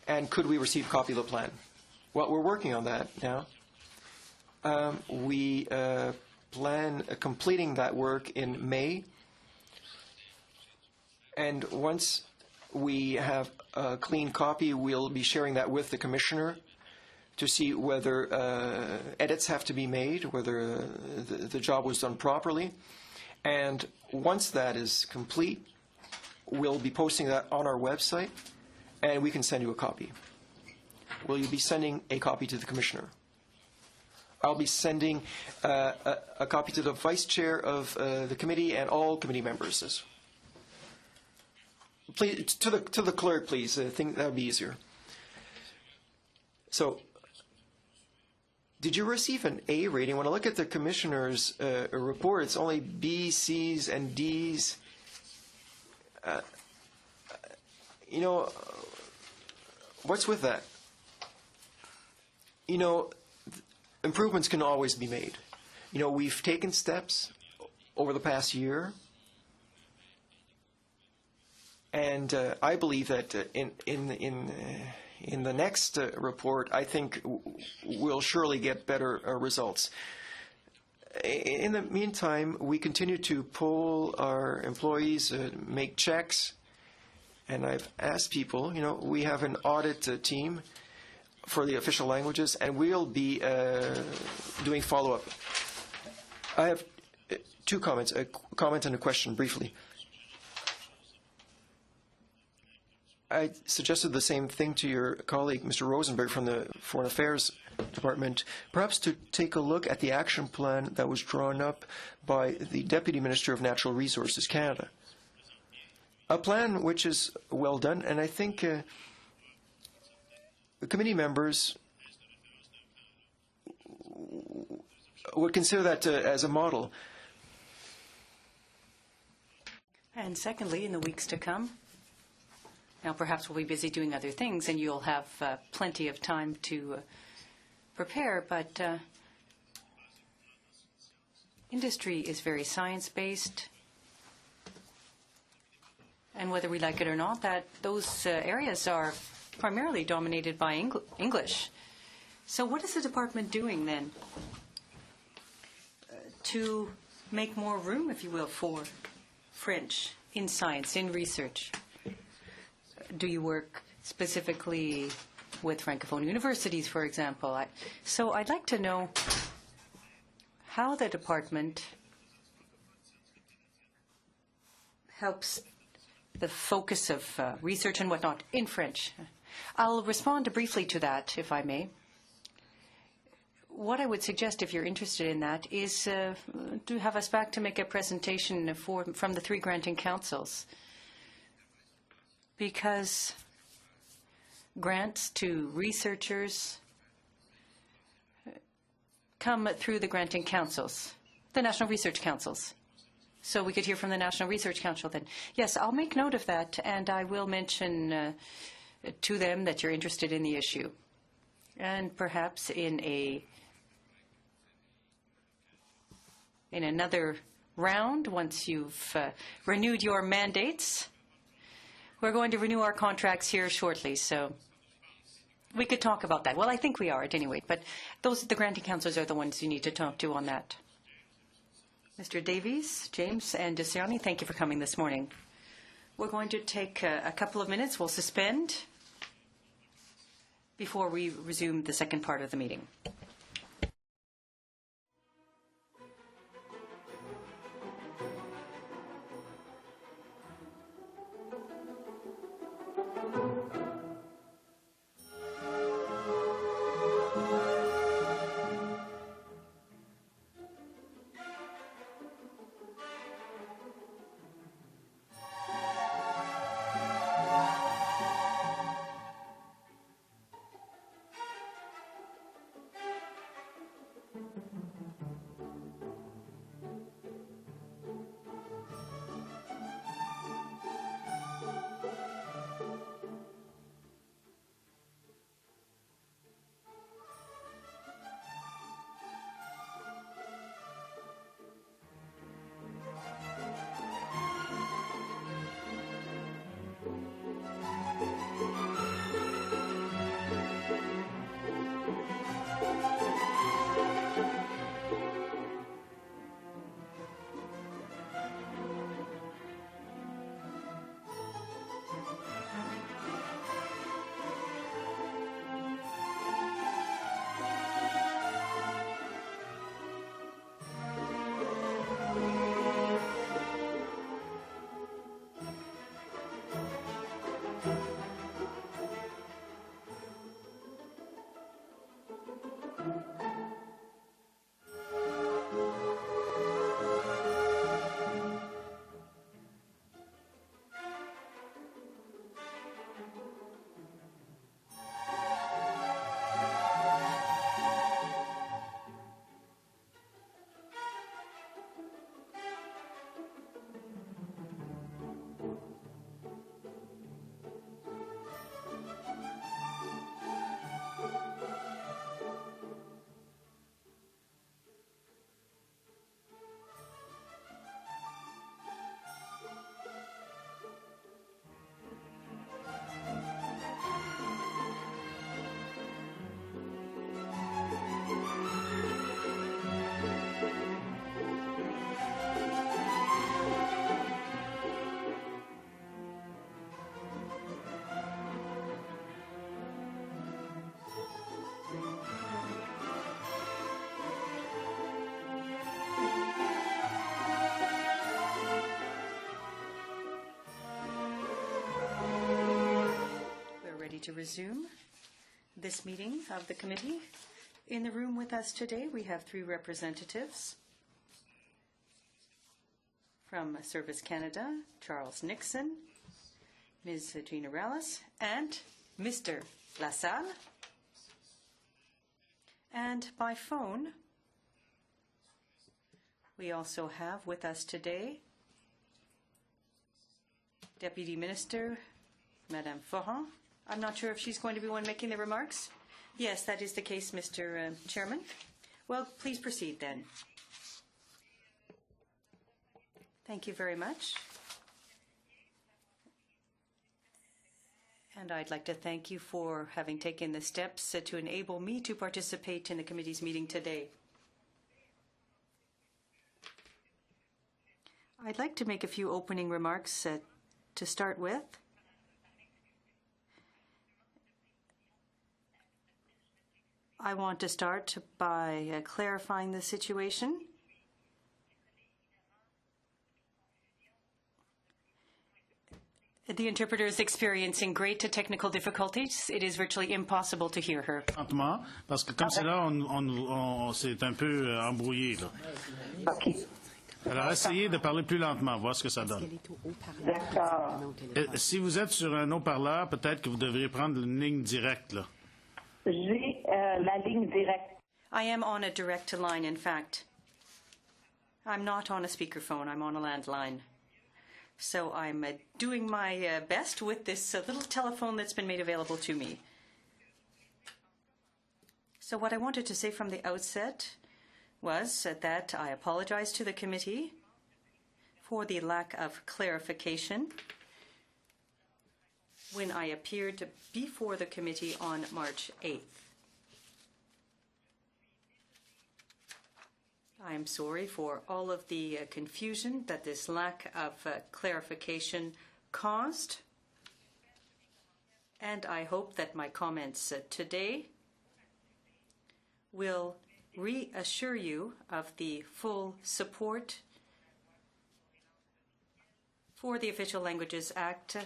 And could we receive a copy of the plan? Well, we're working on that now. We plan completing that work in May. And once we have a clean copy, we'll be sharing that with the Commissioner to see whether edits have to be made, whether the job was done properly. And once that is complete, we'll be posting that on our website, and we can send you a copy. Will you be sending a copy to the Commissioner? I'll be sending a copy to the Vice Chair of the committee and all committee members. Please, to the clerk, please. I think that would be easier. So, did you receive an A rating? When I look at the Commissioner's report, it's only B, C's, and D's. You know, what's with that? You know, improvements can always be made. You know, we've taken steps over the past year, and I believe that in the next report, I think we'll surely get better results. In the meantime, we continue to poll our employees, make checks, and I've asked people, you know, we have an audit team for the official languages, and we'll be doing follow-up. I have 2 comments, a comment and a question briefly. I suggested the same thing to your colleague, Mr. Rosenberg, from the Foreign Affairs Department, perhaps to take a look at the action plan that was drawn up by the Deputy Minister of Natural Resources, Canada. A plan which is well done, and I think the committee members would consider that as a model. And secondly, in the weeks to come, now perhaps we'll be busy doing other things and you'll have plenty of time to prepare, but industry is very science-based, and whether we like it or not, those areas are primarily dominated by English. So what is the department doing then to make more room, if you will, for French in science, in research? Do you work specifically with Francophone universities, for example? So I'd like to know how the department helps the focus of research and whatnot in French. I'll respond briefly to that, if I may. What I would suggest, if you're interested in that, is to have us back to make a presentation from the 3 granting councils. Because grants to researchers come through the granting councils, the National Research Councils. So we could hear from the National Research Council then. Yes, I'll make note of that, and I will mention to them that you're interested in the issue. And perhaps in another round, once you've renewed your mandates, we're going to renew our contracts here shortly, so we could talk about that. Well, I think we are at any rate, but the granting councils are the ones you need to talk to on that. Mr. Davies, James, and Desiani, thank you for coming this morning. We're going to take a couple of minutes. We'll suspend before we resume the second part of the meeting. To resume this meeting of the committee. In the room with us today, we have 3 representatives from Service Canada, Charles Nixon, Ms. Gina Rallis, and Mr. LaSalle. And by phone, we also have with us today Deputy Minister Madame Foran. I'm not sure if she's going to be one making the remarks. Yes, that is the case, Mr. Chairman. Well, please proceed then. Thank you very much. And I'd like to thank you for having taken the steps to enable me to participate in the committee's meeting today. I'd like to make a few opening remarks to start with. I want to start by clarifying the situation. The interpreter is experiencing great technical difficulties. It is virtually impossible to hear her. Lentement, parce que comme c'est là, c'est un peu embrouillé. Là. OK. Alors, essayez de parler plus lentement, voir ce que ça donne. D'accord. Si vous êtes sur un haut-parleur, peut-être que vous devriez prendre une ligne directe. Là. J'ai la ligne directe. I am on a direct line, in fact. I'm not on a speakerphone. I'm on a landline. So I'm doing my best with this little telephone that's been made available to me. So what I wanted to say from the outset was that I apologize to the committee for the lack of clarification when I appeared before the committee on March 8th. I am sorry for all of the confusion that this lack of clarification caused, and I hope that my comments today will reassure you of the full support for the Official Languages Act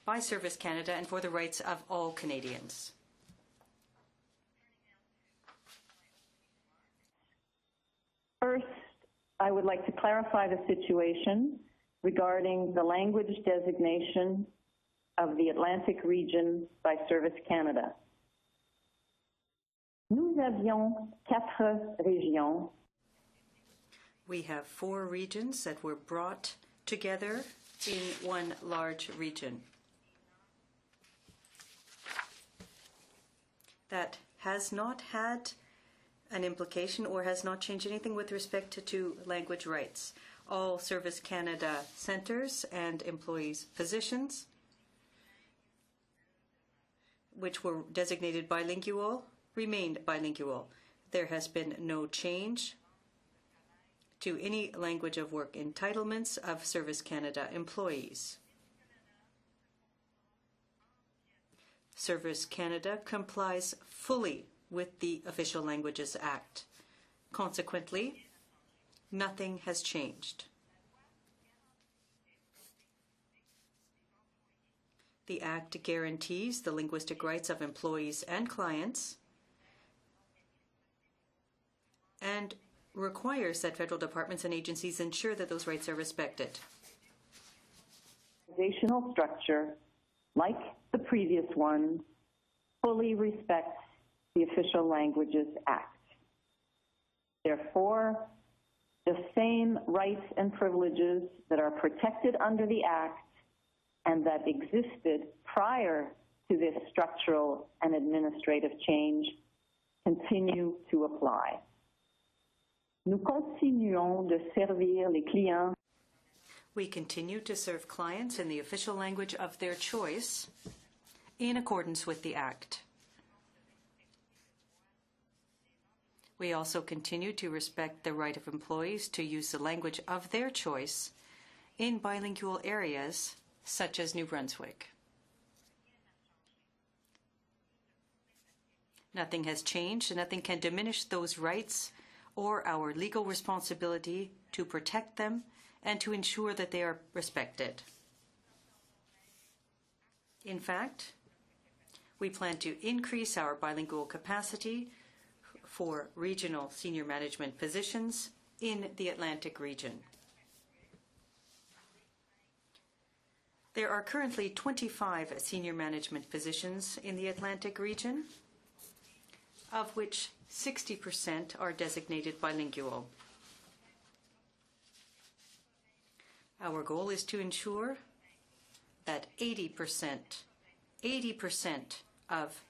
by Service Canada and for the rights of all Canadians. First, I would like to clarify the situation regarding the language designation of the Atlantic region by Service Canada. Nous avions 4 régions. We have 4 regions that were brought together in one large region. That has not had an implication or has not changed anything with respect to language rights. All Service Canada centres and employees' positions, which were designated bilingual, remained bilingual. There has been no change to any language of work entitlements of Service Canada employees. Service Canada complies fully with the Official Languages Act. Consequently, nothing has changed. The Act guarantees the linguistic rights of employees and clients and requires that federal departments and agencies ensure that those rights are respected. Organizational structure, like the previous one, fully respects the Official Languages Act. Therefore, the same rights and privileges that are protected under the Act and that existed prior to this structural and administrative change continue to apply. Nous continuons de servir les clients. We continue to serve clients in the official language of their choice in accordance with the Act. We also continue to respect the right of employees to use the language of their choice in bilingual areas such as New Brunswick. Nothing has changed, and nothing can diminish those rights or our legal responsibility to protect them and to ensure that they are respected. In fact, we plan to increase our bilingual capacity for regional senior management positions in the Atlantic region. There are currently 25 senior management positions in the Atlantic region, of which 60% are designated bilingual. Our goal is to ensure that 80% of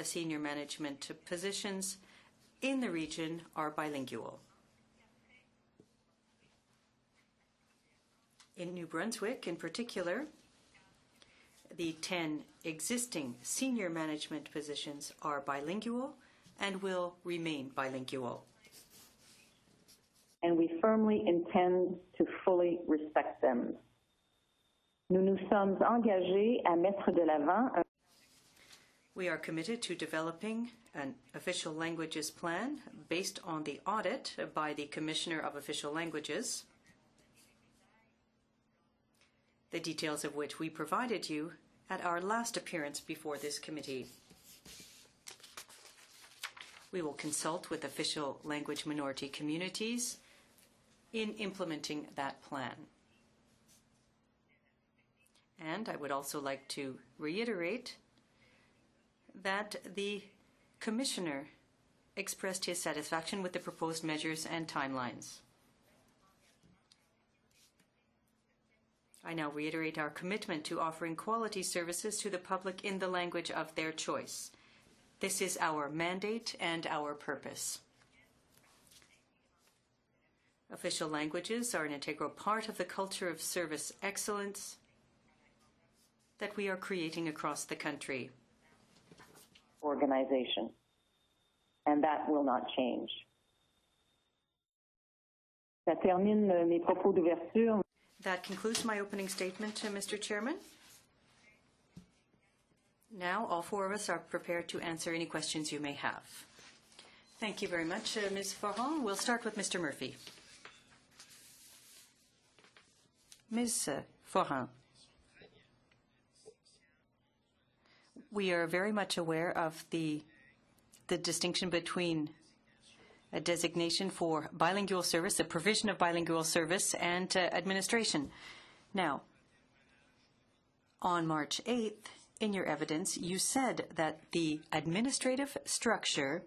senior management positions in the region are bilingual. In New Brunswick, in particular, the 10 existing senior management positions are bilingual and will remain bilingual. And we firmly intend to fully respect them. Nous nous sommes engagés à mettre de l'avant. We are committed to developing an official languages plan based on the audit by the Commissioner of Official Languages, the details of which we provided you at our last appearance before this committee. We will consult with official language minority communities in implementing that plan. And I would also like to reiterate that the Commissioner expressed his satisfaction with the proposed measures and timelines. I now reiterate our commitment to offering quality services to the public in the language of their choice. This is our mandate and our purpose. Official languages are an integral part of the culture of service excellence that we are creating across the country. Organization, and that will not change. Ça termine mes propos d'ouverture. That concludes my opening statement, Mr. Chairman. Now, all four of us are prepared to answer any questions you may have. Thank you very much, Ms. Forhan. We'll start with Mr. Murphy. Ms. Forhan, we are very much aware of the distinction between a designation for bilingual service, the provision of bilingual service, and administration. Now, on March 8th, in your evidence, you said that the administrative structure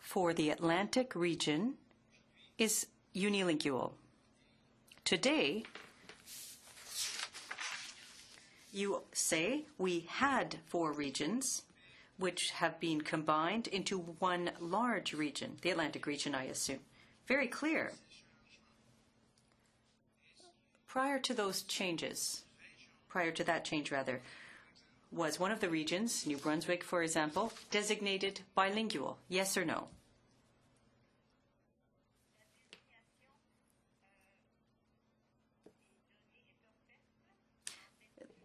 for the Atlantic region is unilingual. Today, you say we had 4 regions which have been combined into one large region, the Atlantic region, I assume. Very clear. Prior to those changes, prior to that change rather, was one of the regions, New Brunswick, for example, designated bilingual, yes or no?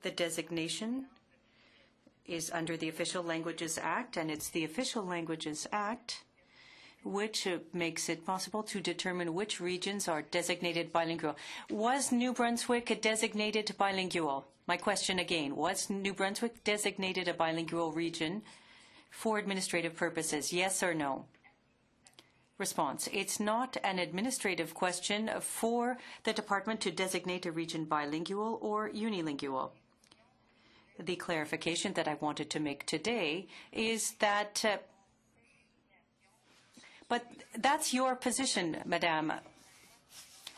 The designation is under the Official Languages Act, and it's the Official Languages Act which makes it possible to determine which regions are designated bilingual. Was New Brunswick designated bilingual? My question again, was New Brunswick designated a bilingual region for administrative purposes, yes or no? Response, it's not an administrative question for the department to designate a region bilingual or unilingual. The clarification that I wanted to make today is that, but that's your position, Madame.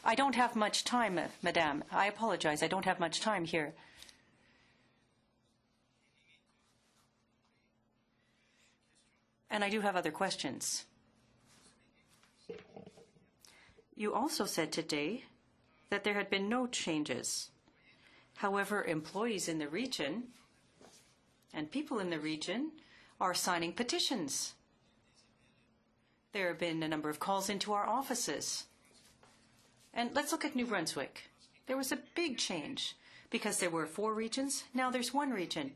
I don't have much time, Madame. I apologize. I don't have much time here. And I do have other questions. You also said today that there had been no changes. However, employees in the region and people in the region are signing petitions. There have been a number of calls into our offices. And let's look at New Brunswick. There was a big change because there were 4 regions. Now there's 1 region.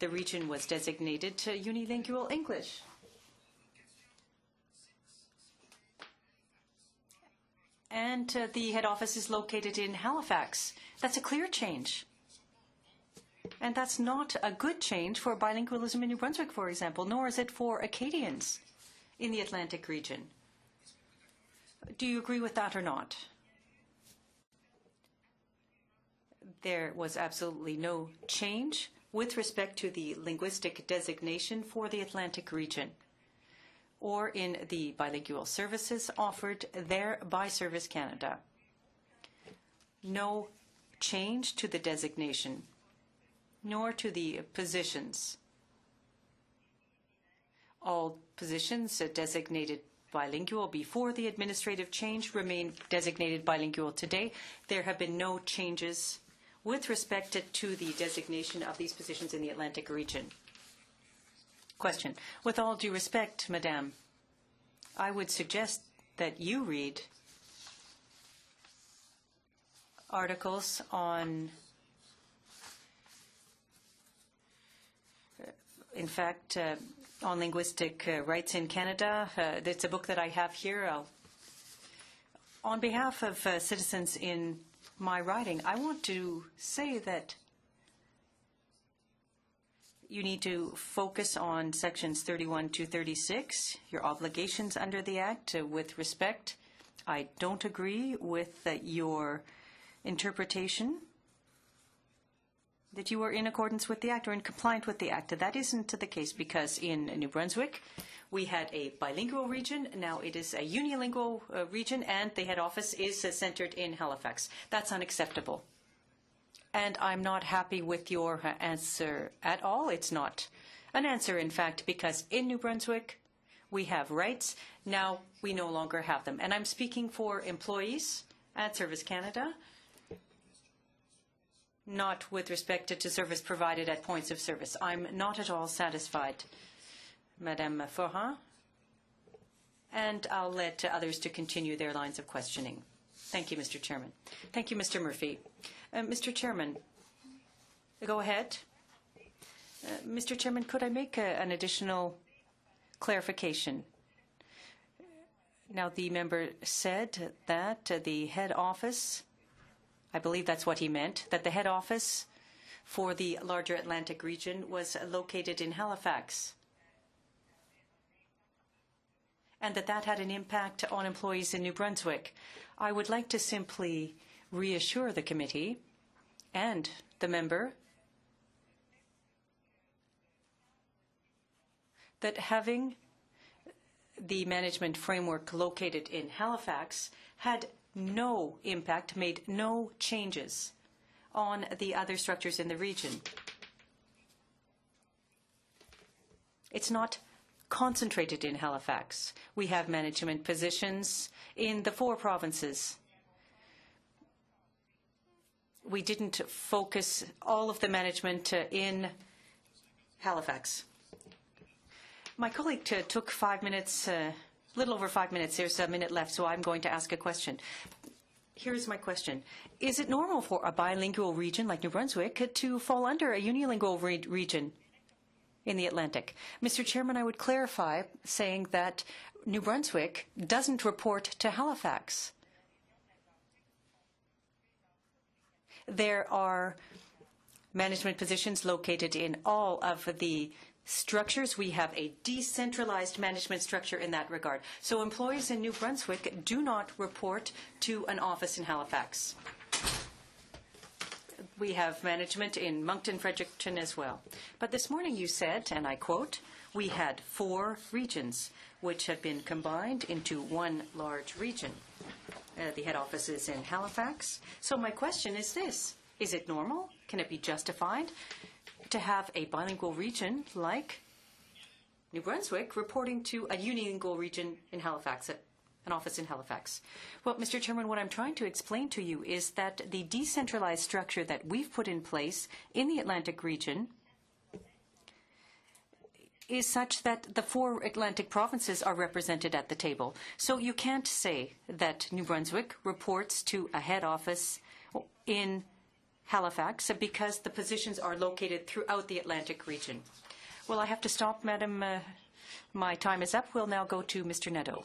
The region was designated to unilingual English. And the head office is located in Halifax. That's a clear change. And that's not a good change for bilingualism in New Brunswick, for example, nor is it for Acadians in the Atlantic region. Do you agree with that or not? There was absolutely no change with respect to the linguistic designation for the Atlantic region, or in the bilingual services offered there by Service Canada. No change to the designation, nor to the positions. All positions designated bilingual before the administrative change remain designated bilingual today. There have been no changes with respect to the designation of these positions in the Atlantic region. Question. With all due respect, Madame, I would suggest that you read articles on in fact, on linguistic rights in Canada, it's a book that I have here. On behalf of citizens in my riding, I want to say that you need to focus on sections 31 to 36, your obligations under the Act with respect. I don't agree with your interpretation that you are in accordance with the Act or in compliant with the Act. That isn't the case because in New Brunswick, we had a bilingual region. Now it is a unilingual region, and the head office is centered in Halifax. That's unacceptable. And I'm not happy with your answer at all. It's not an answer, in fact, because in New Brunswick, we have rights. Now we no longer have them. And I'm speaking for employees at Service Canada, not with respect to service provided at points of service. I'm not at all satisfied, Madame Foran, and I'll let others to continue their lines of questioning. Thank you, Mr. Chairman. Thank you, Mr. Murphy. Mr. Chairman, go ahead. Mr. Chairman, could I make an additional clarification? Now, the member said that the head office, I believe that's what he meant, that the head office for the larger Atlantic region was located in Halifax, and that had an impact on employees in New Brunswick. I would like to simply reassure the committee and the member that having the management framework located in Halifax had no impact, made no changes on the other structures in the region. It's not concentrated in Halifax. We have management positions in the 4 provinces. We didn't focus all of the management in Halifax. My colleague took 5 minutes, a little over 5 minutes. There's a minute left, so I'm going to ask a question. Here's my question. Is it normal for a bilingual region like New Brunswick to fall under a unilingual region in the Atlantic? Mr. Chairman, I would clarify saying that New Brunswick doesn't report to Halifax. There are management positions located in all of the structures. We have a decentralized management structure in that regard. So employees in New Brunswick do not report to an office in Halifax. We have management in Moncton, Fredericton as well. But this morning you said, and I quote, we had 4 regions which have been combined into one large region. The head office is in Halifax. So my question is this. Is it normal? Can it be justified to have a bilingual region like New Brunswick reporting to a unilingual region in Halifax, an office in Halifax? Well, Mr. Chairman, what I'm trying to explain to you is that the decentralized structure that we've put in place in the Atlantic region is such that the 4 Atlantic provinces are represented at the table. So you can't say that New Brunswick reports to a head office in Halifax because the positions are located throughout the Atlantic region. Well, I have to stop, Madam. My time is up. We'll now go to Mr. Nadeau.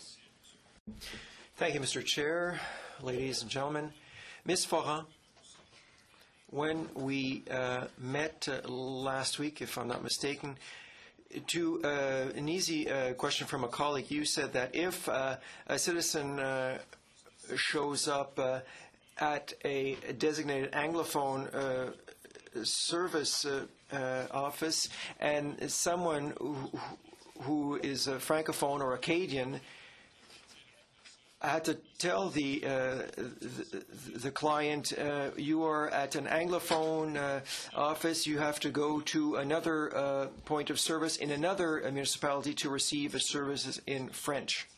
Thank you, Mr. Chair, ladies and gentlemen. Ms. Foran, when we met last week, if I'm not mistaken, to an easy question from a colleague, you said that if a citizen shows up at a designated Anglophone service office and someone who is a Francophone or Acadian I had to tell the client, you are at an Anglophone office. You have to go to another point of service in another municipality to receive services in French.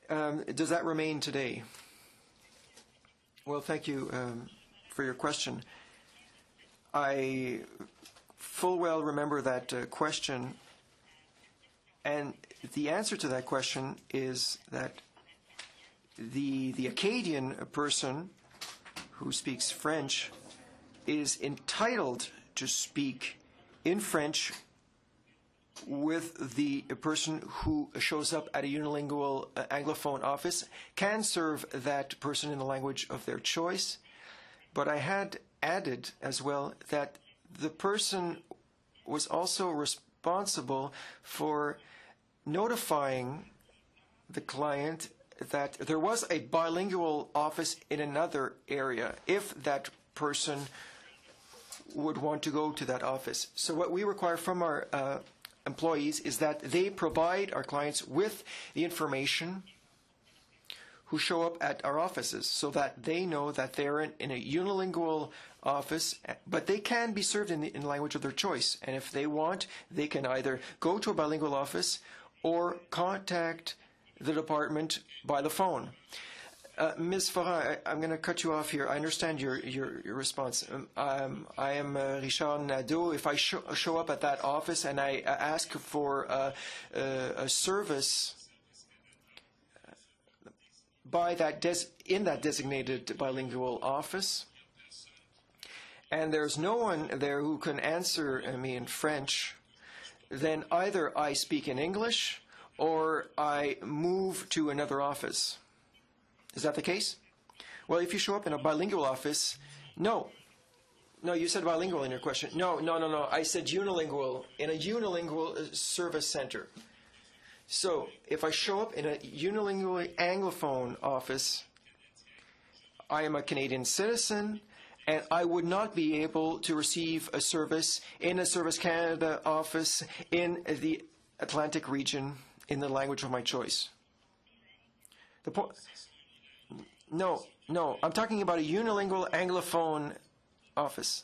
Does that remain today? Well, thank you for your question. I full well remember that question, and the answer to that question is that the Acadian person who speaks French is entitled to speak in French with the person who shows up at a unilingual Anglophone office can serve that person in the language of their choice. But I had added as well that the person was also responsible for notifying the client that there was a bilingual office in another area if that person would want to go to that office. So what we require from our employees is that they provide our clients with the information who show up at our offices so that they know that they're in a unilingual office, but they can be served in the language of their choice. And if they want, they can either go to a bilingual office or contact the department by the phone. Ms. Foran, I'm going to cut you off here. I understand your response. I am Richard Nadeau. If I show up at that office and I ask for a service by in that designated bilingual office, and there's no one there who can answer me in French, then either I speak in English or I move to another office. Is that the case? Well, if you show up in a bilingual office, no. No, you said bilingual in your question. No. I said unilingual, in a unilingual service center. So if I show up in a unilingual Anglophone office, I am a Canadian citizen, and I would not be able to receive a service in a Service Canada office in the Atlantic region in the language of my choice. The point. No, I'm talking about a unilingual Anglophone office.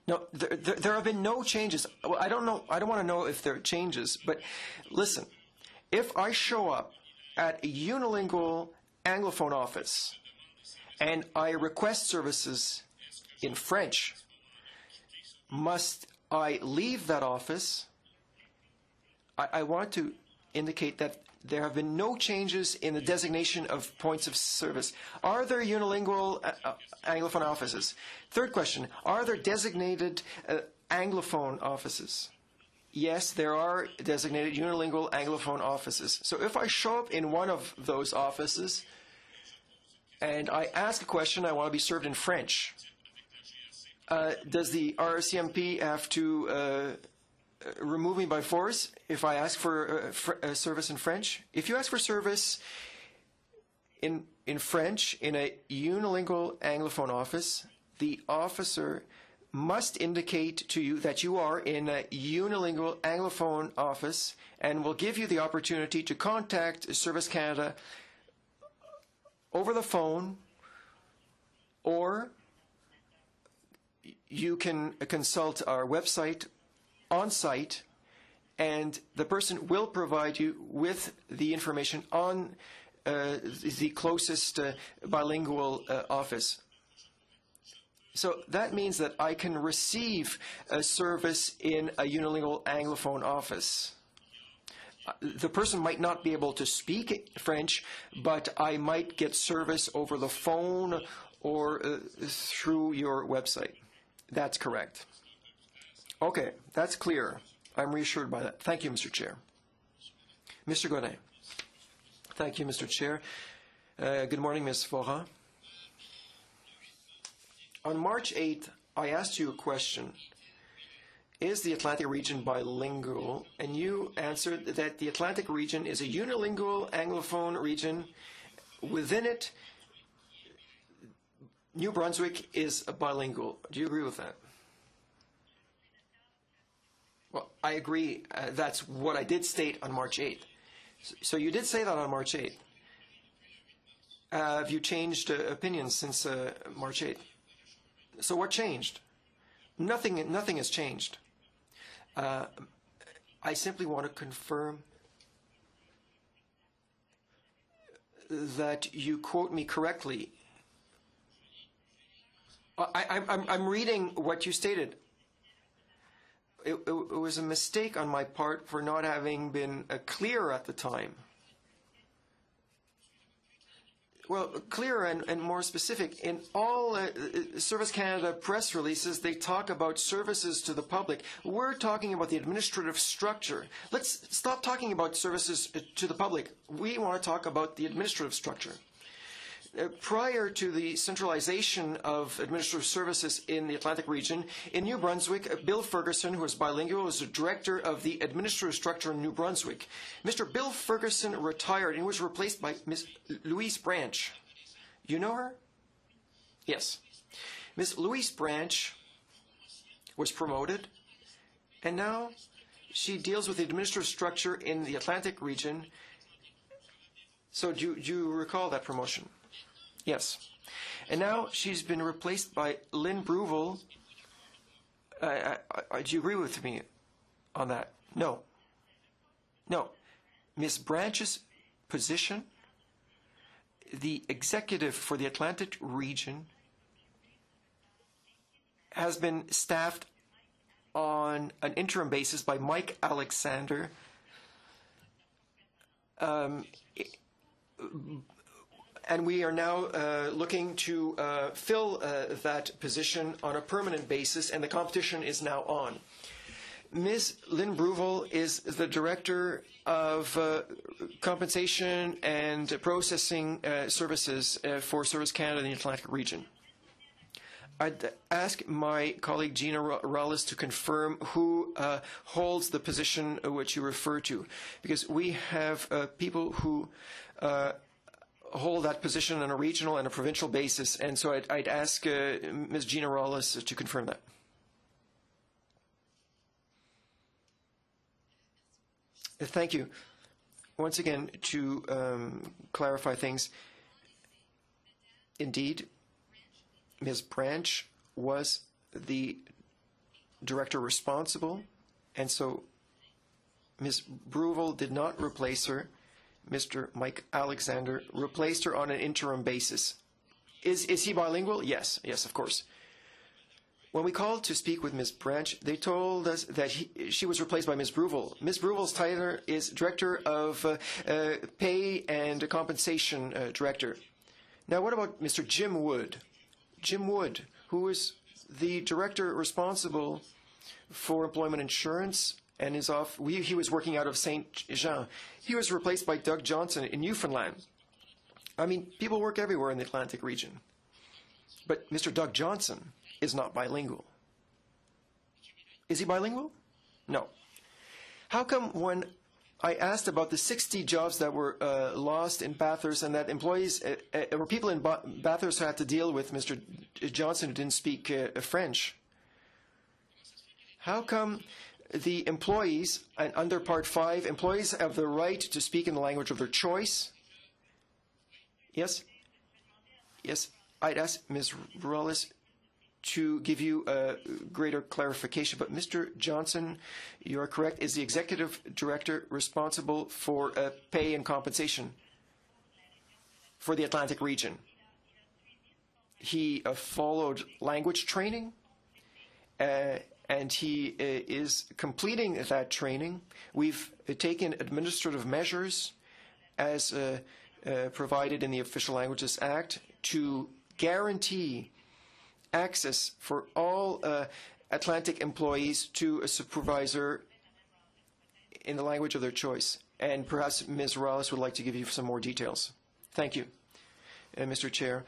No, there have been no changes. Well, I don't know. I don't want to know if there are changes, but listen, if I show up at a unilingual Anglophone office and I request services in French, must I leave that office? I want to indicate that there have been no changes in the designation of points of service. Are there unilingual Anglophone offices? Third question, are there designated Anglophone offices? Yes, there are designated unilingual Anglophone offices. So if I show up in one of those offices and I ask a question, I want to be served in French, does the RCMP have to remove me by force if I ask for a service in French? If you ask for service in French in a unilingual Anglophone office, the officer must indicate to you that you are in a unilingual Anglophone office and will give you the opportunity to contact Service Canada over the phone, or you can consult our website on site, and the person will provide you with the information on the closest bilingual office. So that means that I can receive a service in a unilingual Anglophone office. The person might not be able to speak French, but I might get service over the phone or through your website. That's correct. Okay, that's clear. I'm reassured by that. Thank you, Mr. Chair. Mr. Godin. Thank you, Mr. Chair. Good morning, Ms. Foran. On March 8th, I asked you a question. Is the Atlantic region bilingual? And you answered that the Atlantic region is a unilingual Anglophone region. Within it, New Brunswick is a bilingual. Do you agree with that? Well, I agree. That's what I did state on March 8th. So you did say that on March 8th. Have you changed opinions since March 8th? So what changed? Nothing has changed. I simply want to confirm that you quote me correctly. I'm reading what you stated. It was a mistake on my part for not having been clear at the time. well, clearer and more specific. In all Service Canada press releases, they talk about services to the public. We're talking about the administrative structure. Let's stop talking about services to the public. We want to talk about the administrative structure. Prior to the centralization of administrative services in the Atlantic region, in New Brunswick, Bill Ferguson, who was bilingual, was the director of the administrative structure in New Brunswick. Mr. Bill Ferguson retired and was replaced by Ms. Louise Branch. You know her? Yes. Ms. Louise Branch was promoted, and now she deals with the administrative structure in the Atlantic region. So do you recall that promotion? Yes. And now she's been replaced by Lynn Bruval. Do you agree with me on that? No. No. Ms. Branch's position, the executive for the Atlantic region, has been staffed on an interim basis by Mike Alexander. And we are now looking to fill that position on a permanent basis, and the competition is now on. Ms. Lynn Bruval is the Director of Compensation and Processing Services for Service Canada in the Atlantic region. I'd ask my colleague Gina Rallis to confirm who holds the position which you refer to, because we have people who hold that position on a regional and a provincial basis, and so I'd ask Ms. Gina Rallis to confirm that. Thank you. Once again, to clarify things, indeed, Ms. Branch was the director responsible, and so Ms. Bruval did not replace her. Mr. Mike Alexander replaced her on an interim basis. Is he bilingual? Yes, of course. When we called to speak with Ms. Branch, they told us that she was replaced by Ms. Bruval. Ms. Bruval's title is Director of Pay and Compensation Director. Now, what about Mr. Jim Wood? Jim Wood, who is the director responsible for employment insurance, and he was working out of St. Jean. He was replaced by Doug Johnson in Newfoundland. I mean, people work everywhere in the Atlantic region. But Mr. Doug Johnson is not bilingual. Is he bilingual? No. How come when I asked about the 60 jobs that were lost in Bathurst, and that employees or people in Bathurst had to deal with Mr. Johnson who didn't speak French, how come the employees, and under Part 5, employees have the right to speak in the language of their choice? Yes? Yes, I'd ask Ms. Rallis to give you a greater clarification. But Mr. Johnson, you are correct, is the executive director responsible for pay and compensation for the Atlantic region. He followed language training, and he is completing that training. We've taken administrative measures as provided in the Official Languages Act to guarantee access for all Atlantic employees to a supervisor in the language of their choice. And perhaps Ms. Rallis would like to give you some more details. Thank you, Mr. Chair.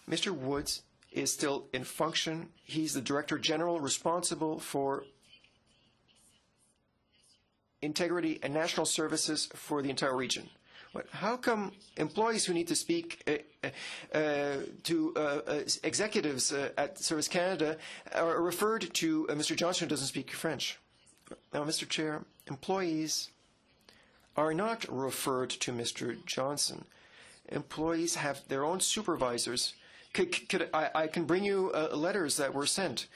Mr. Woods is still in function. He's the Director General responsible for integrity and national services for the entire region. But how come employees who need to speak to executives at Service Canada are referred to Mr. Johnson who doesn't speak French? Now, Mr. Chair, employees are not referred to Mr. Johnson. Employees have their own supervisors. I can bring you letters that were sent.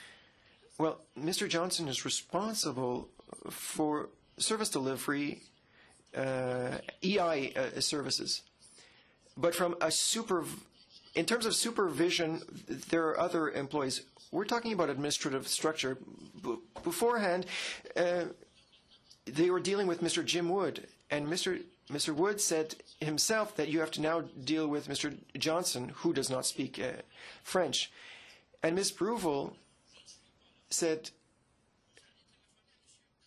Well, Mr. Johnson is responsible for service delivery, EI services. But from in terms of supervision, there are other employees. We're talking about administrative structure. Beforehand, they were dealing with Mr. Jim Wood, and Mr. Wood said himself that you have to now deal with Mr. Johnson, who does not speak French. And Ms. Bruval said,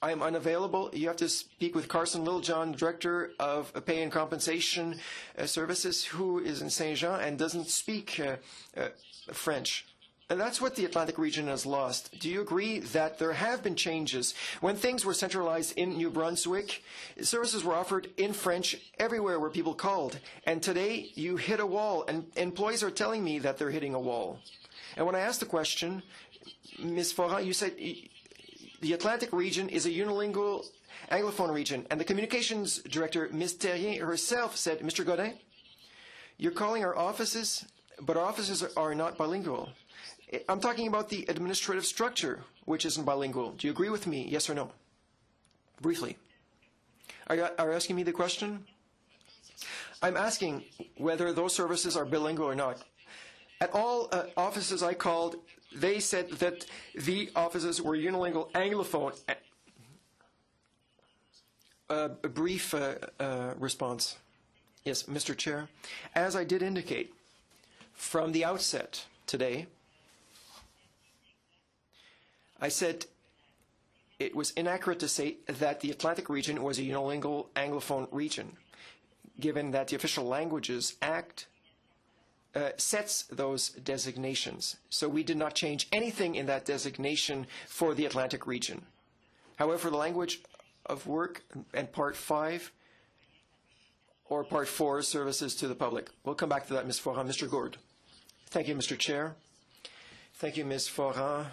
I'm unavailable. You have to speak with Carson Littlejohn, Director of Pay and Compensation Services, who is in Saint Jean and doesn't speak French. And that's what the Atlantic region has lost. Do you agree that there have been changes? When things were centralized in New Brunswick, services were offered in French everywhere where people called. And today, you hit a wall, and employees are telling me that they're hitting a wall. And when I asked the question, Ms. Foran, you said the Atlantic region is a unilingual Anglophone region. And the communications director, Ms. Terrien herself said, Mr. Godin, you're calling our offices, but our offices are not bilingual. I'm talking about the administrative structure, which isn't bilingual. Do you agree with me, yes or no? Briefly. Are you asking me the question? I'm asking whether those services are bilingual or not. At all offices I called, they said that the offices were unilingual Anglophone. A brief response. Yes, Mr. Chair. As I did indicate from the outset today, I said it was inaccurate to say that the Atlantic region was a unilingual Anglophone region, given that the Official Languages Act sets those designations. So we did not change anything in that designation for the Atlantic region. However, the language of work and Part 5 or Part 4 services to the public. We'll come back to that, Ms. Foran. Mr. Gourde. Thank you, Mr. Chair. Thank you, Ms. Foran.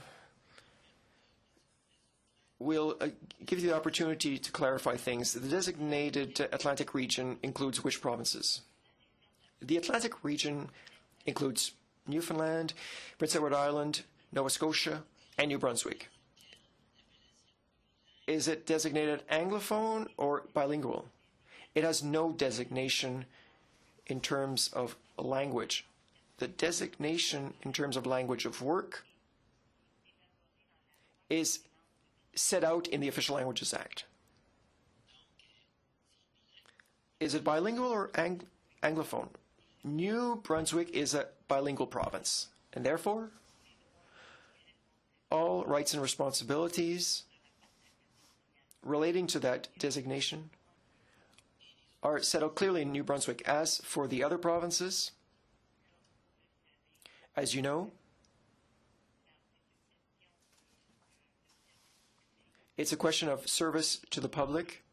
We'll give you the opportunity to clarify things. The designated Atlantic region includes which provinces? The Atlantic region includes Newfoundland, Prince Edward Island, Nova Scotia, and New Brunswick. Is it designated Anglophone or bilingual? It has no designation in terms of language. The designation in terms of language of work is set out in the Official Languages Act. Is it bilingual or Anglophone? New Brunswick is a bilingual province, and therefore, all rights and responsibilities relating to that designation are set out clearly in New Brunswick. As for the other provinces, as you know, it's a question of service to the public,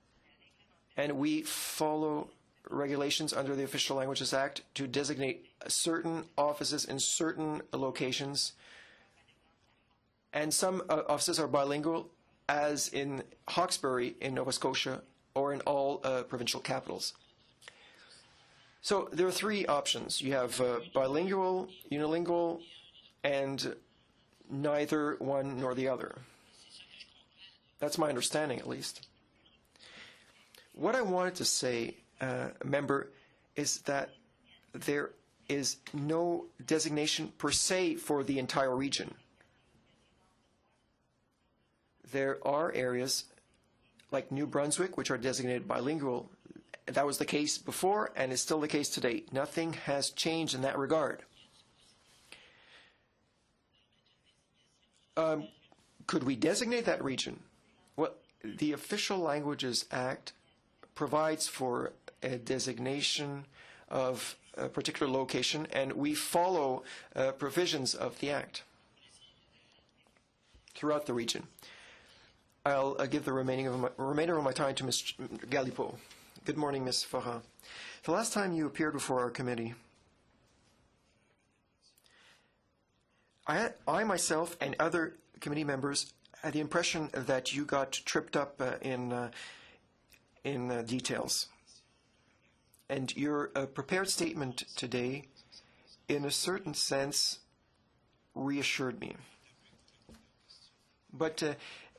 and we follow regulations under the Official Languages Act to designate certain offices in certain locations. And some offices are bilingual, as in Hawkesbury in Nova Scotia or in all provincial capitals. So there are three options. You have bilingual, unilingual, and neither one nor the other. That's my understanding, at least. What I wanted to say, member, is that there is no designation per se for the entire region. There are areas like New Brunswick, which are designated bilingual. That was the case before and is still the case today. Nothing has changed in that regard. Could we designate that region? Well, the Official Languages Act provides for a designation of a particular location, and we follow provisions of the Act throughout the region. I'll give the remainder of my time to Ms. Galipeau. Good morning, Ms. Foran. The last time you appeared before our committee, I myself and other committee members had the impression that you got tripped up in details. And your prepared statement today, in a certain sense, reassured me. But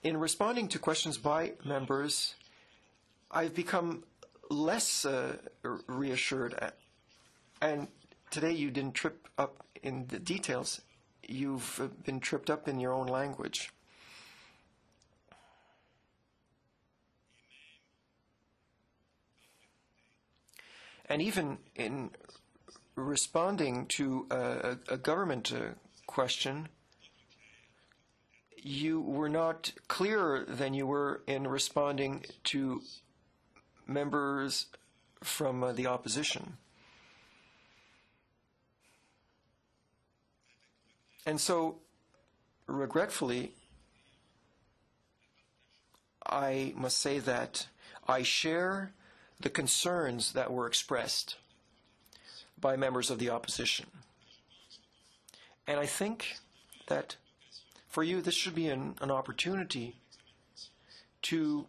in responding to questions by members, I've become less reassured. And today you didn't trip up in the details. You've been tripped up in your own language. And even in responding to a government question, you were not clearer than you were in responding to members from the opposition. And so, regretfully, I must say that I share the concerns that were expressed by members of the opposition. And I think that for you, this should be an opportunity to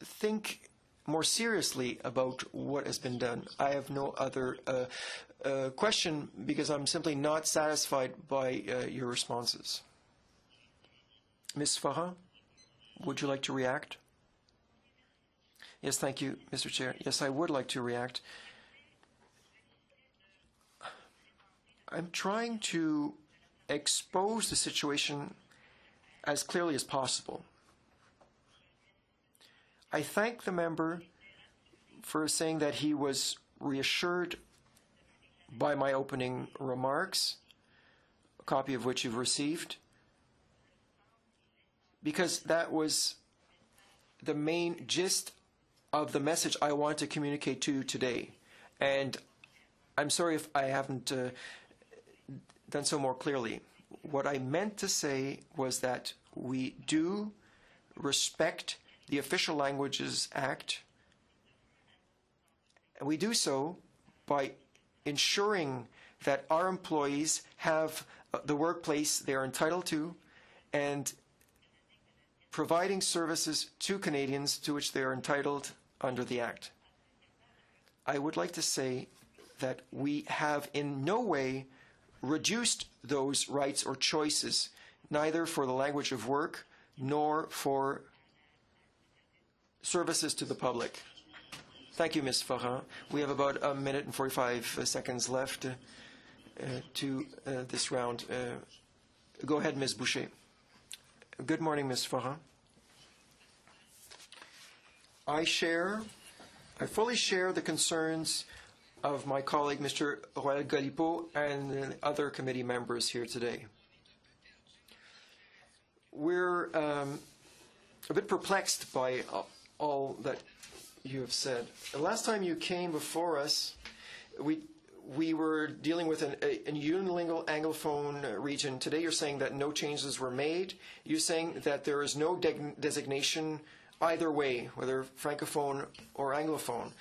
think more seriously about what has been done. I have no other question because I'm simply not satisfied by your responses. Ms. Farah, would you like to react? Yes, thank you, Mr. Chair. Yes, I would like to react. I'm trying to expose the situation as clearly as possible. I thank the member for saying that he was reassured by my opening remarks, a copy of which you've received, because that was the main gist of the message I want to communicate to you today. And I'm sorry if I haven't done so more clearly. What I meant to say was that we do respect the Official Languages Act, and we do so by ensuring that our employees have the workplace they are entitled to and providing services to Canadians to which they are entitled under the Act. I would like to say that we have in no way reduced those rights or choices, neither for the language of work nor for services to the public. Thank you, Ms. Farah. We have about a minute and 45 seconds left to this round. Go ahead, Ms. Boucher. Good morning, Ms. Farah. I fully share the concerns of my colleague, Mr. Roel Galipeau, and other committee members here today. We're a bit perplexed by all that you have said. The last time you came before us, we were dealing with a unilingual Anglophone region. Today you're saying that no changes were made. You're saying that there is no designation either way, whether Francophone or Anglophone.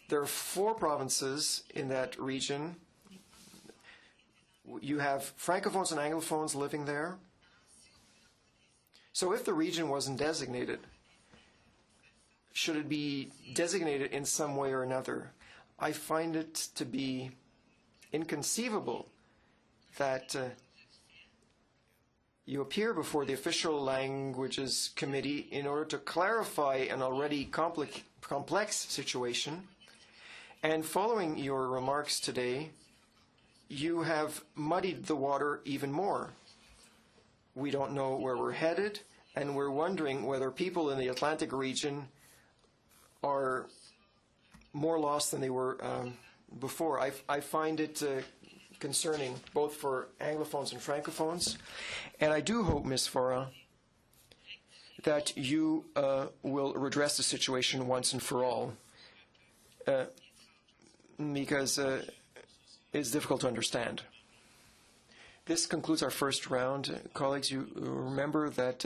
There are 4 provinces in that region. You have Francophones and Anglophones living there. So if the region wasn't designated, should it be designated in some way or another? I find it to be inconceivable that you appear before the Official Languages Committee in order to clarify an already complex situation. And following your remarks today, you have muddied the water even more. We don't know where we're headed, and we're wondering whether people in the Atlantic region are more lost than they were before. I find it concerning, both for Anglophones and Francophones. And I do hope, Ms. Farah, that you will redress the situation once and for all, because it's difficult to understand. This concludes our first round. Colleagues, you remember that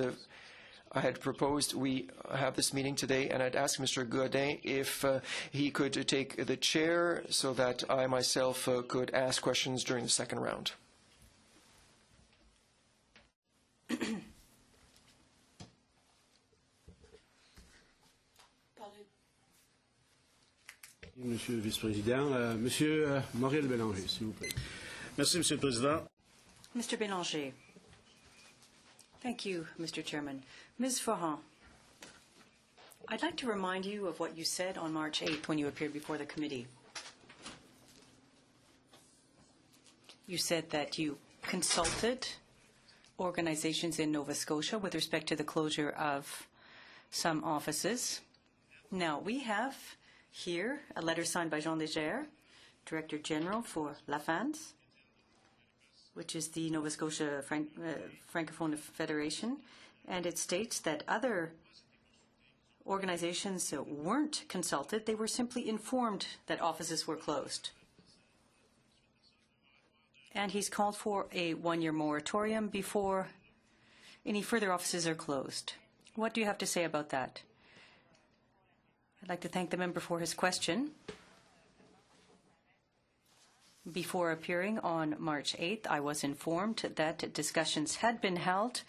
I had proposed we have this meeting today, and I'd asked Mr. Godin if he could take the chair so that I myself could ask questions during the second round. Monsieur le Vice-président. Monsieur Mauriel Bélanger, s'il vous plaît. Merci, Monsieur le Président. Mr. Bélanger. Thank you, Mr. Chairman. Ms. Farah, I'd like to remind you of what you said on March 8th when you appeared before the committee. You said that you consulted organizations in Nova Scotia with respect to the closure of some offices. Now, we have here a letter signed by Jean Légère, Director General for LAFANS, which is the Nova Scotia Francophone Federation, and it states that other organizations weren't consulted. They were simply informed that offices were closed. And he's called for a one-year moratorium before any further offices are closed. What do you have to say about that? I'd like to thank the member for his question. Before appearing on March 8th, I was informed that discussions had been held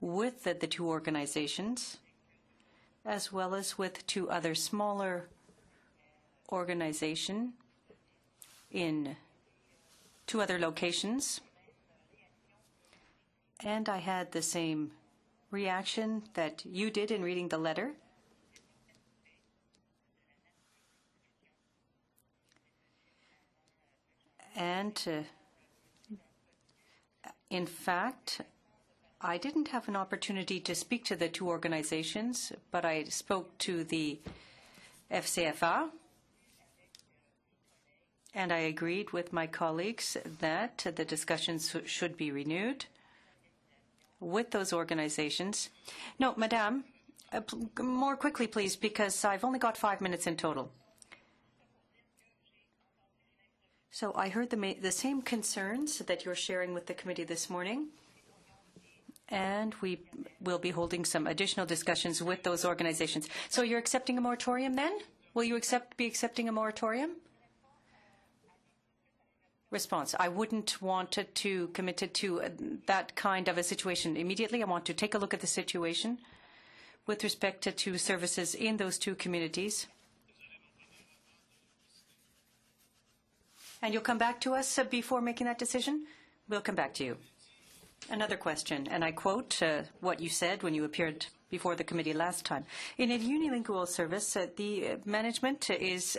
with the two organizations, as well as with two other smaller organizations in two other locations. And I had the same reaction that you did in reading the letter. And in fact, I didn't have an opportunity to speak to the two organizations, but I spoke to the FCFA, and I agreed with my colleagues that the discussions should be renewed with those organizations. No, Madame, more quickly, please, because I've only got 5 minutes in total. So I heard the same concerns that you're sharing with the committee this morning, and we will be holding some additional discussions with those organizations. So you're accepting a moratorium then? Will you be accepting a moratorium? Response. I wouldn't want to commit to that kind of a situation immediately. I want to take a look at the situation with respect to services in those two communities. And you'll come back to us before making that decision? We'll come back to you. Another question, and I quote what you said when you appeared before the committee last time. In a unilingual service, the management is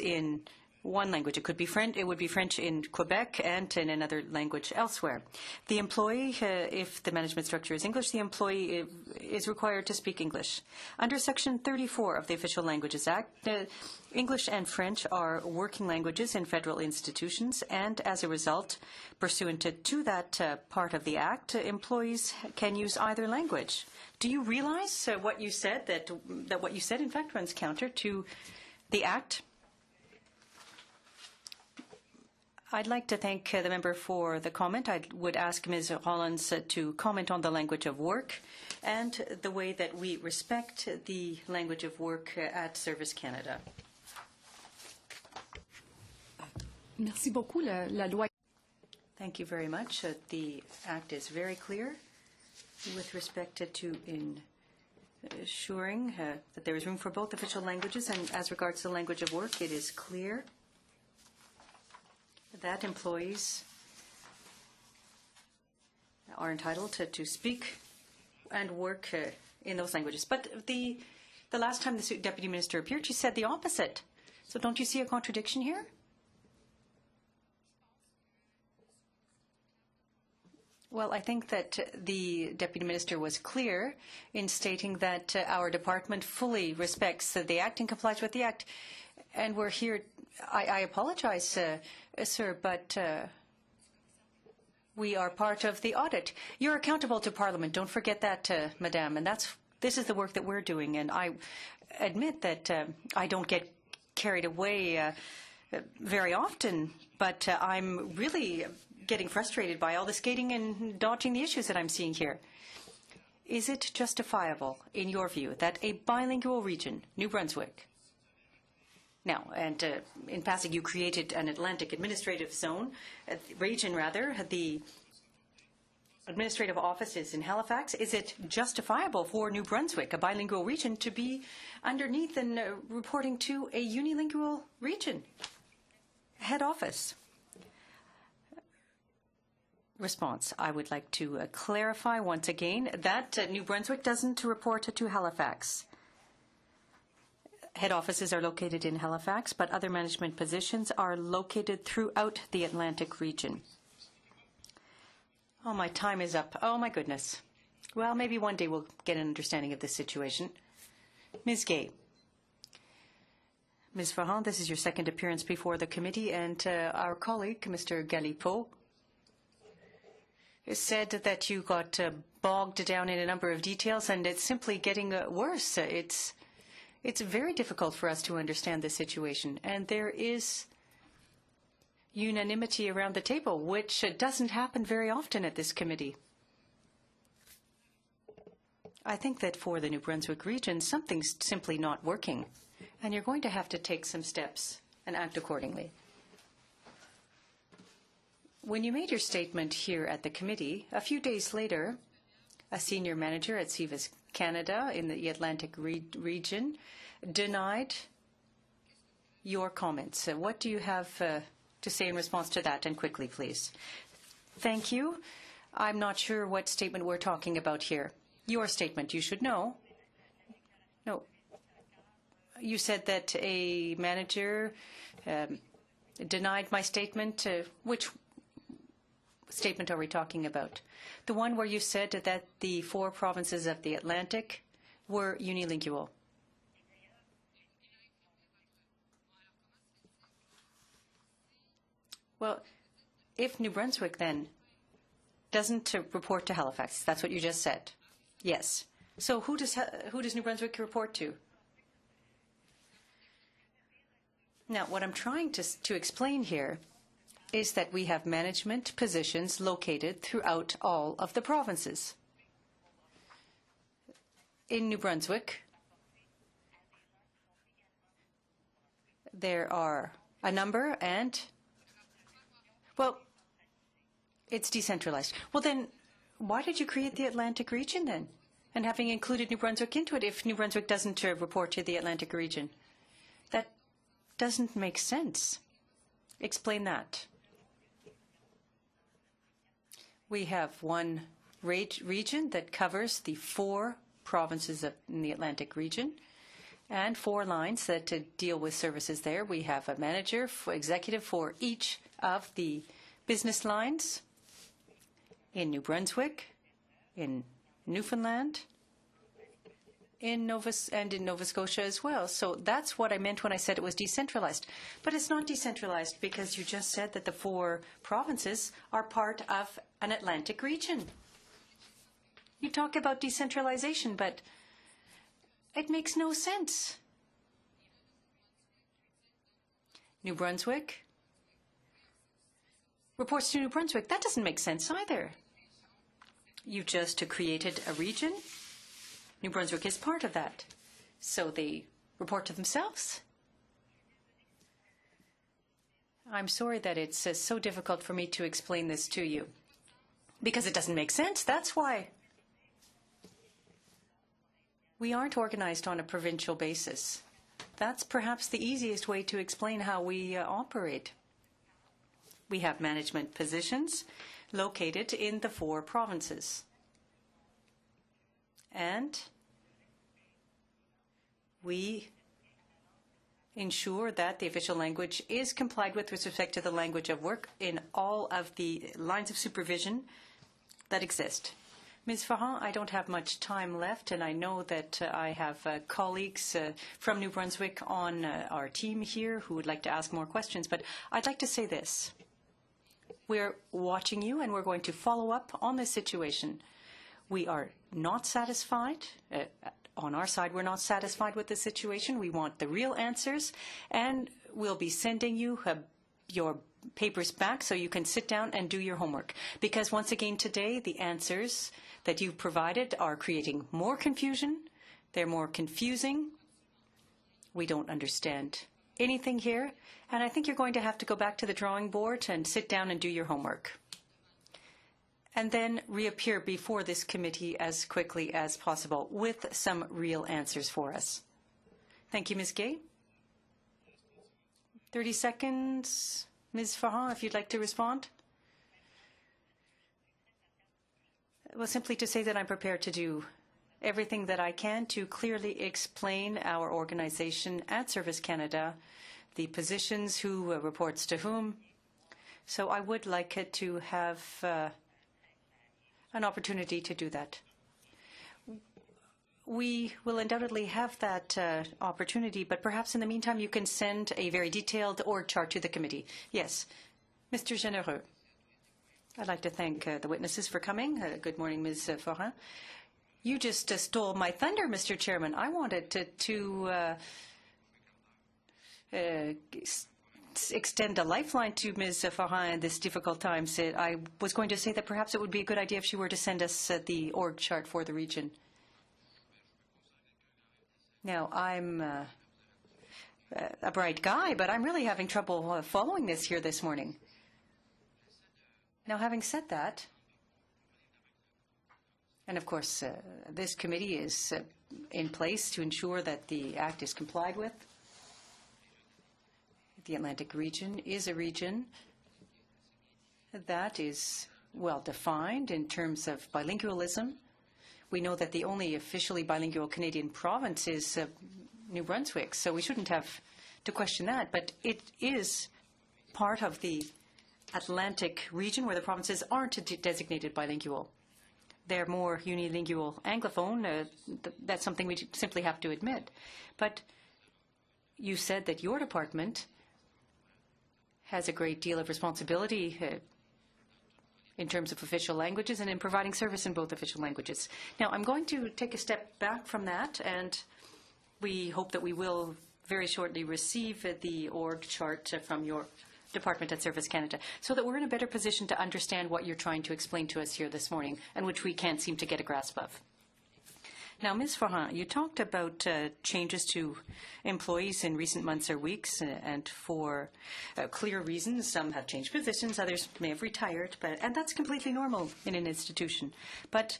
in one language. It could be French. It would be French in Quebec and in another language elsewhere. The employee, if the management structure is English, the employee is required to speak English. Under Section 34 of the Official Languages Act, English and French are working languages in federal institutions, and as a result, pursuant to that part of the Act, employees can use either language. Do you realize what you said, that what you said, in fact, runs counter to the Act? I'd like to thank the member for the comment. I would ask Ms. Rollins to comment on the language of work and the way that we respect the language of work at Service Canada. Merci beaucoup. La loi. Thank you very much. The Act is very clear with respect to ensuring that there is room for both official languages, and as regards to the language of work, it is clear that employees are entitled to speak and work in those languages. But the last time the Deputy Minister appeared, she said the opposite. So don't you see a contradiction here? Well, I think that the Deputy Minister was clear in stating that our department fully respects the Act and complies with the Act. And we're here. I apologize, sir, but we are part of the audit. You're accountable to Parliament. Don't forget that, Madame. And this is the work that we're doing. And I admit that I don't get carried away very often, but I'm really getting frustrated by all the skating and dodging the issues that I'm seeing here. Is it justifiable, in your view, that a bilingual region, New Brunswick, now, and in passing, you created an Atlantic administrative zone, region rather, the administrative offices in Halifax. Is it justifiable for New Brunswick, a bilingual region, to be underneath and reporting to a unilingual region head office? Response. I would like to clarify once again that New Brunswick doesn't report to Halifax. Head offices are located in Halifax, but other management positions are located throughout the Atlantic region. Oh, my time is up. Oh, my goodness. Well, maybe one day we'll get an understanding of this situation. Ms. Gay, Ms. Farhan, this is your second appearance before the committee, and our colleague, Mr. Galipeau, said that you got bogged down in a number of details, and it's simply getting worse. It's very difficult for us to understand the situation, and there is unanimity around the table, which doesn't happen very often at this committee. I think that for the New Brunswick region, something's simply not working, and you're going to have to take some steps and act accordingly. When you made your statement here at the committee, a few days later, a senior manager at CIVIS Canada in the Atlantic region denied your comments. What do you have to say in response to that? And quickly, please. Thank you. I'm not sure what statement we're talking about here. Your statement, you should know. No. You said that a manager denied my statement. Which statement are we talking about? The one where you said that the 4 provinces of the Atlantic were unilingual. Well, if New Brunswick then doesn't report to Halifax, that's what you just said. Yes. So who does New Brunswick report to? Now, what I'm trying to explain here is that we have management positions located throughout all of the provinces. In New Brunswick, there are a number and, well, it's decentralized. Well, then, why did you create the Atlantic region then? And having included New Brunswick into it, if New Brunswick doesn't report to the Atlantic region? That doesn't make sense. Explain that. We have one region that covers the 4 provinces in the Atlantic region and 4 lines that deal with services there. We have a manager, executive for each of the business lines in New Brunswick, in Newfoundland, in Nova Scotia as well. So that's what I meant when I said it was decentralized. But it's not decentralized because you just said that the 4 provinces are part of an Atlantic region. You talk about decentralization, but it makes no sense. New Brunswick reports to New Brunswick. That doesn't make sense either. You just created a region. New Brunswick is part of that. So they report to themselves. I'm sorry that it's so difficult for me to explain this to you. Because it doesn't make sense. That's why. We aren't organized on a provincial basis. That's perhaps the easiest way to explain how we operate. We have management positions located in the 4 provinces. And we ensure that the official language is complied with respect to the language of work in all of the lines of supervision that exist. Ms. Farhan, I don't have much time left, and I know that I have colleagues from New Brunswick on our team here who would like to ask more questions, but I'd like to say this. We're watching you, and we're going to follow up on this situation. We are not satisfied. On our side, we're not satisfied with the situation. We want the real answers, and we'll be sending you your papers back so you can sit down and do your homework. Because once again today, the answers that you've provided are creating more confusion. They're more confusing. We don't understand anything here. And I think you're going to have to go back to the drawing board and sit down and do your homework. And then reappear before this committee as quickly as possible with some real answers for us. Thank you, Ms. Gay. 30 seconds. Ms. Farhan, if you'd like to respond. Well, simply to say that I'm prepared to do everything that I can to clearly explain our organization at Service Canada, the positions, who reports to whom. So I would like it to have an opportunity to do that. We will undoubtedly have that opportunity, but perhaps in the meantime you can send a very detailed org chart to the committee. Yes. Mr. Généreux. I'd like to thank the witnesses for coming. Good morning, Ms. Forin. You just stole my thunder, Mr. Chairman. I wanted to extend a lifeline to Ms. Forin in this difficult times. I was going to say that perhaps it would be a good idea if she were to send us the org chart for the region. Now, I'm a bright guy, but I'm really having trouble following this here this morning. Now, having said that, and of course, this committee is in place to ensure that the Act is complied with. The Atlantic region is a region that is well defined in terms of bilingualism. We know that the only officially bilingual Canadian province is New Brunswick, so we shouldn't have to question that. But it is part of the Atlantic region where the provinces aren't designated bilingual. They're more unilingual Anglophone. That's something we simply have to admit. But you said that your department has a great deal of responsibility in terms of official languages and in providing service in both official languages. Now, I'm going to take a step back from that, and we hope that we will very shortly receive the org chart from your department at Service Canada so that we're in a better position to understand what you're trying to explain to us here this morning and which we can't seem to get a grasp of. Now, Ms. Forin, you talked about changes to employees in recent months or weeks, and for clear reasons. Some have changed positions, others may have retired, and that's completely normal in an institution. But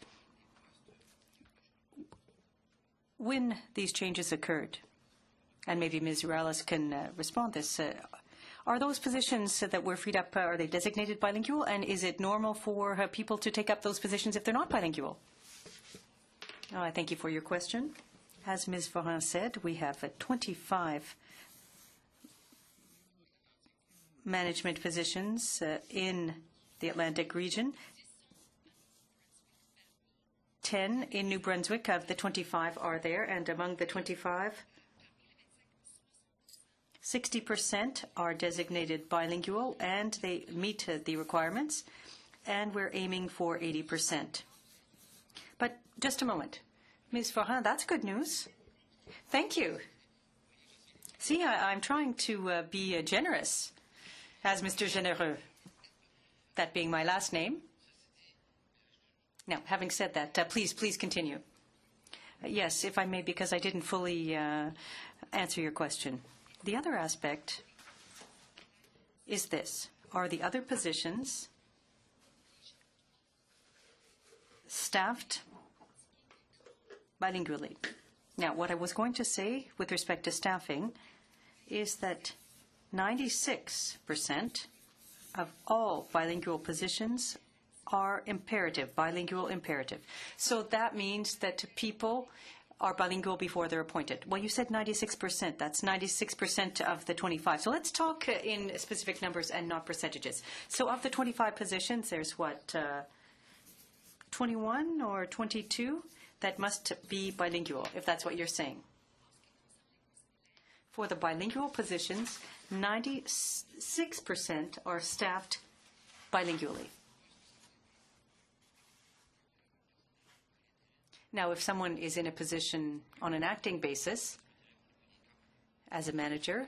when these changes occurred, and maybe Ms. Urales can respond to this, are those positions that were freed up, are they designated bilingual, and is it normal for people to take up those positions if they're not bilingual? I thank you for your question. As Ms. Forin said, we have 25 management positions in the Atlantic region, 10 in New Brunswick. Of the 25 are there, and among the 25, 60% are designated bilingual, and they meet the requirements, and we're aiming for 80%. But just a moment. Ms. Forin, that's good news. Thank you. See, I'm trying to be generous, as Mr. Généreux, that being my last name. Now, having said that, please continue. Yes, if I may, because I didn't fully answer your question. The other aspect is this. Are the other positions staffed bilingually? Now, what I was going to say with respect to staffing is that 96% of all bilingual positions are imperative, bilingual imperative. So that means that people are bilingual before they're appointed. Well, you said 96%. That's 96% of the 25. So let's talk in specific numbers and not percentages. So of the 25 positions, there's what, 21 or 22 that must be bilingual, if that's what you're saying. For the bilingual positions, 96% are staffed bilingually. Now, if someone is in a position on an acting basis as a manager,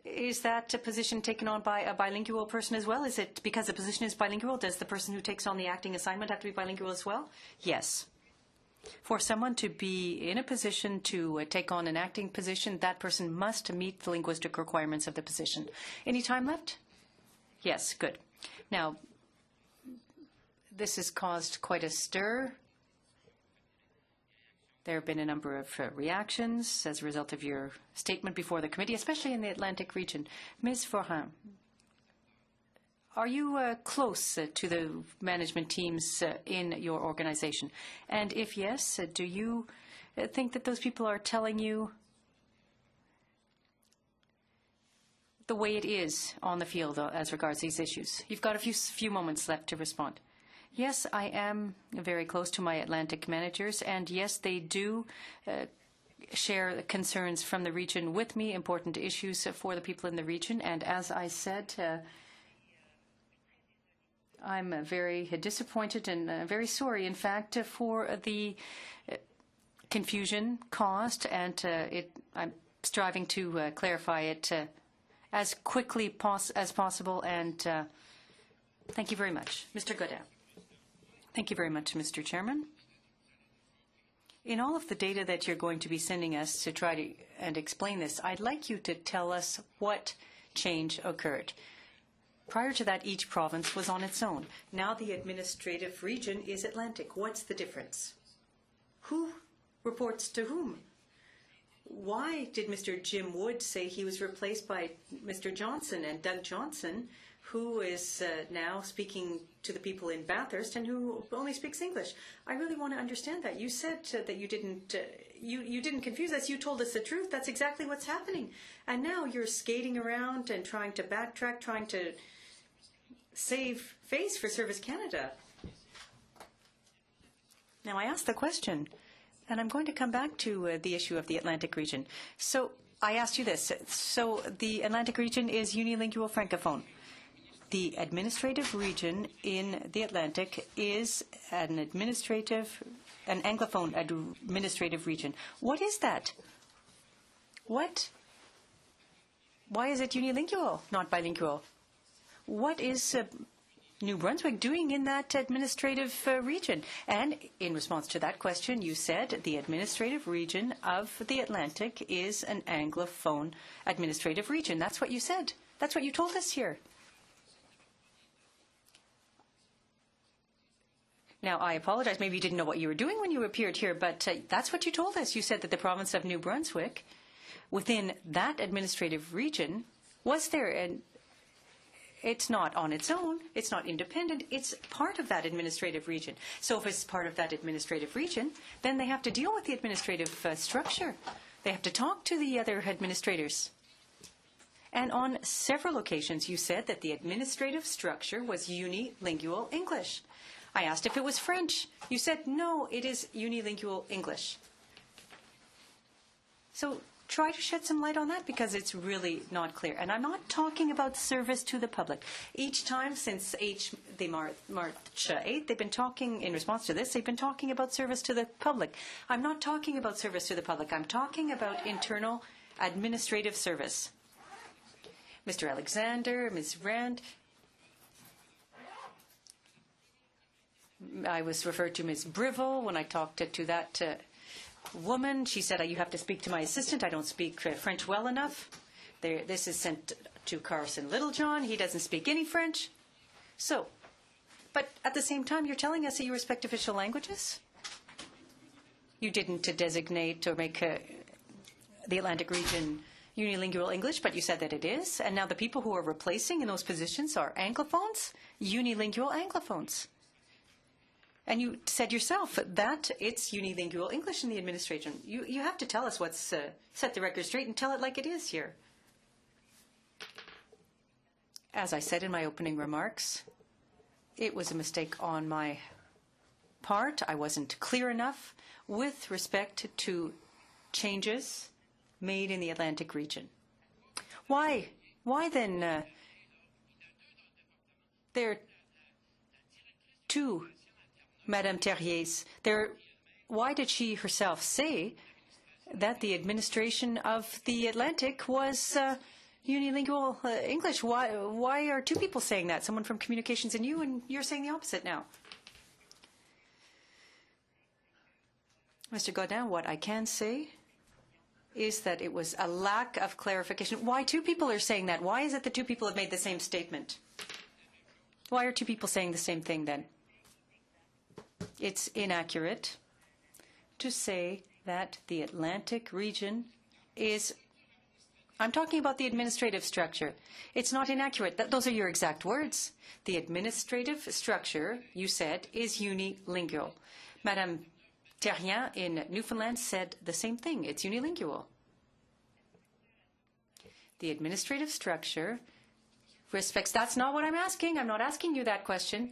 is that a position taken on by a bilingual person as well? Is it because the position is bilingual? Does the person who takes on the acting assignment have to be bilingual as well? Yes. For someone to be in a position to take on an acting position, that person must meet the linguistic requirements of the position. Any time left? Yes, good. Now, this has caused quite a stir. There have been a number of reactions as a result of your statement before the committee, especially in the Atlantic region. Ms. Forin, are you close to the management teams in your organization? And if yes, do you think that those people are telling you the way it is on the field as regards these issues? You've got a few moments left to respond. Yes, I am very close to my Atlantic managers, and yes, they do share the concerns from the region with me, important issues for the people in the region. And as I said, I'm very disappointed and very sorry, in fact, for the confusion caused, and I'm striving to clarify it as quickly as possible. And thank you very much. Mr. Godin. Thank you very much, Mr. Chairman. In all of the data that you're going to be sending us to try to and explain this, I'd like you to tell us what change occurred. Prior to that, each province was on its own. Now the administrative region is Atlantic. What's the difference? Who reports to whom? Why did Mr. Jim Wood say he was replaced by Mr. Johnson and Doug Johnson, who is now speaking to the people in Bathurst and who only speaks English? I really want to understand that. You said that you didn't confuse us. You told us the truth. That's exactly what's happening. And now you're skating around and trying to backtrack, trying to save face for Service Canada. Now, I asked the question, and I'm going to come back to the issue of the Atlantic region. So I asked you this. So the Atlantic region is unilingual francophone. The administrative region in the Atlantic is an Anglophone administrative region. What is that? What? Why is it unilingual, not bilingual? What is New Brunswick doing in that administrative region? And in response to that question, you said the administrative region of the Atlantic is an Anglophone administrative region. That's what you said. That's what you told us here. Now, I apologize. Maybe you didn't know what you were doing when you appeared here, but that's what you told us. You said that the province of New Brunswick, within that administrative region, was there. And it's not on its own. It's not independent. It's part of that administrative region. So if it's part of that administrative region, then they have to deal with the administrative structure. They have to talk to the other administrators. And on several occasions, you said that the administrative structure was unilingual English. I asked if it was French. You said, no, it is unilingual English. So try to shed some light on that, because it's really not clear. And I'm not talking about service to the public. Each time since March 8th, they've been talking, in response to this, they've been talking about service to the public. I'm not talking about service to the public. I'm talking about internal administrative service. Mr. Alexander, Ms. Rand, I was referred to Ms. Brivel when I talked to that woman. She said, you have to speak to my assistant. I don't speak French well enough. This is sent to Carson Littlejohn. He doesn't speak any French. So, but at the same time, you're telling us that you respect official languages? You didn't designate or make the Atlantic region unilingual English, but you said that it is. And now the people who are replacing in those positions are Anglophones, unilingual Anglophones. And you said yourself that it's unilingual English in the administration. You have to tell us what's set the record straight and tell it like it is here. As I said in my opening remarks, it was a mistake on my part. I wasn't clear enough with respect to changes made in the Atlantic region. Why? Why then? There are two Madame Terriers. Why did she herself say that the administration of the Atlantic was unilingual English? Why are two people saying that? Someone from Communications and you're saying the opposite now. Mr. Godin, what I can say is that it was a lack of clarification. Why two people are saying that? Why is it that two people have made the same statement? Why are two people saying the same thing then? It's inaccurate to say that the Atlantic region is, I'm talking about the administrative structure. It's not inaccurate. Those are your exact words. The administrative structure, you said, is unilingual. Madame Terrien in Newfoundland said the same thing. It's unilingual. The administrative structure respects, that's not what I'm asking. I'm not asking you that question.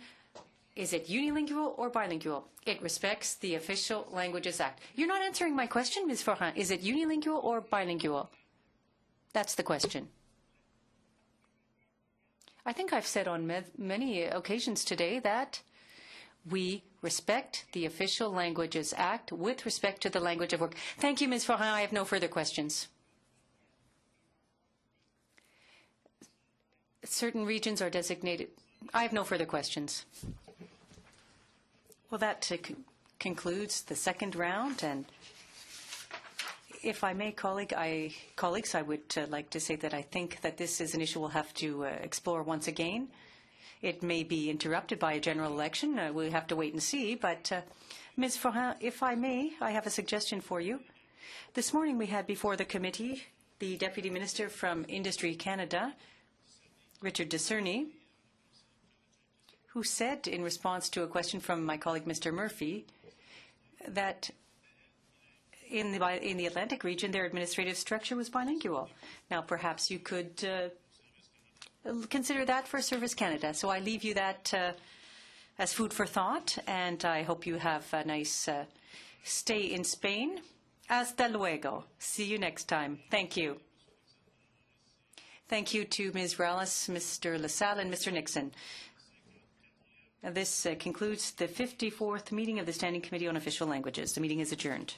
Is it unilingual or bilingual? It respects the Official Languages Act. You're not answering my question, Ms. Foran. Is it unilingual or bilingual? That's the question. I think I've said on many occasions today that we respect the Official Languages Act with respect to the language of work. Thank you, Ms. Foran. I have no further questions. Certain regions are designated. I have no further questions. Well, that concludes the second round. And if I may, colleagues, I would like to say that I think that this is an issue we'll have to explore once again. It may be interrupted by a general election. We'll have to wait and see. But, Ms. Foran, if I may, I have a suggestion for you. This morning we had before the committee the Deputy Minister from Industry Canada, Richard Discerny, who said in response to a question from my colleague Mr. Murphy that in the Atlantic region their administrative structure was bilingual. Now perhaps you could consider that for Service Canada. So I leave you that as food for thought, and I hope you have a nice stay in Spain. Hasta luego. See you next time. Thank you. Thank you to Ms. Rallis, Mr. LaSalle, and Mr. Nixon. This concludes the 54th meeting of the Standing Committee on Official Languages. The meeting is adjourned.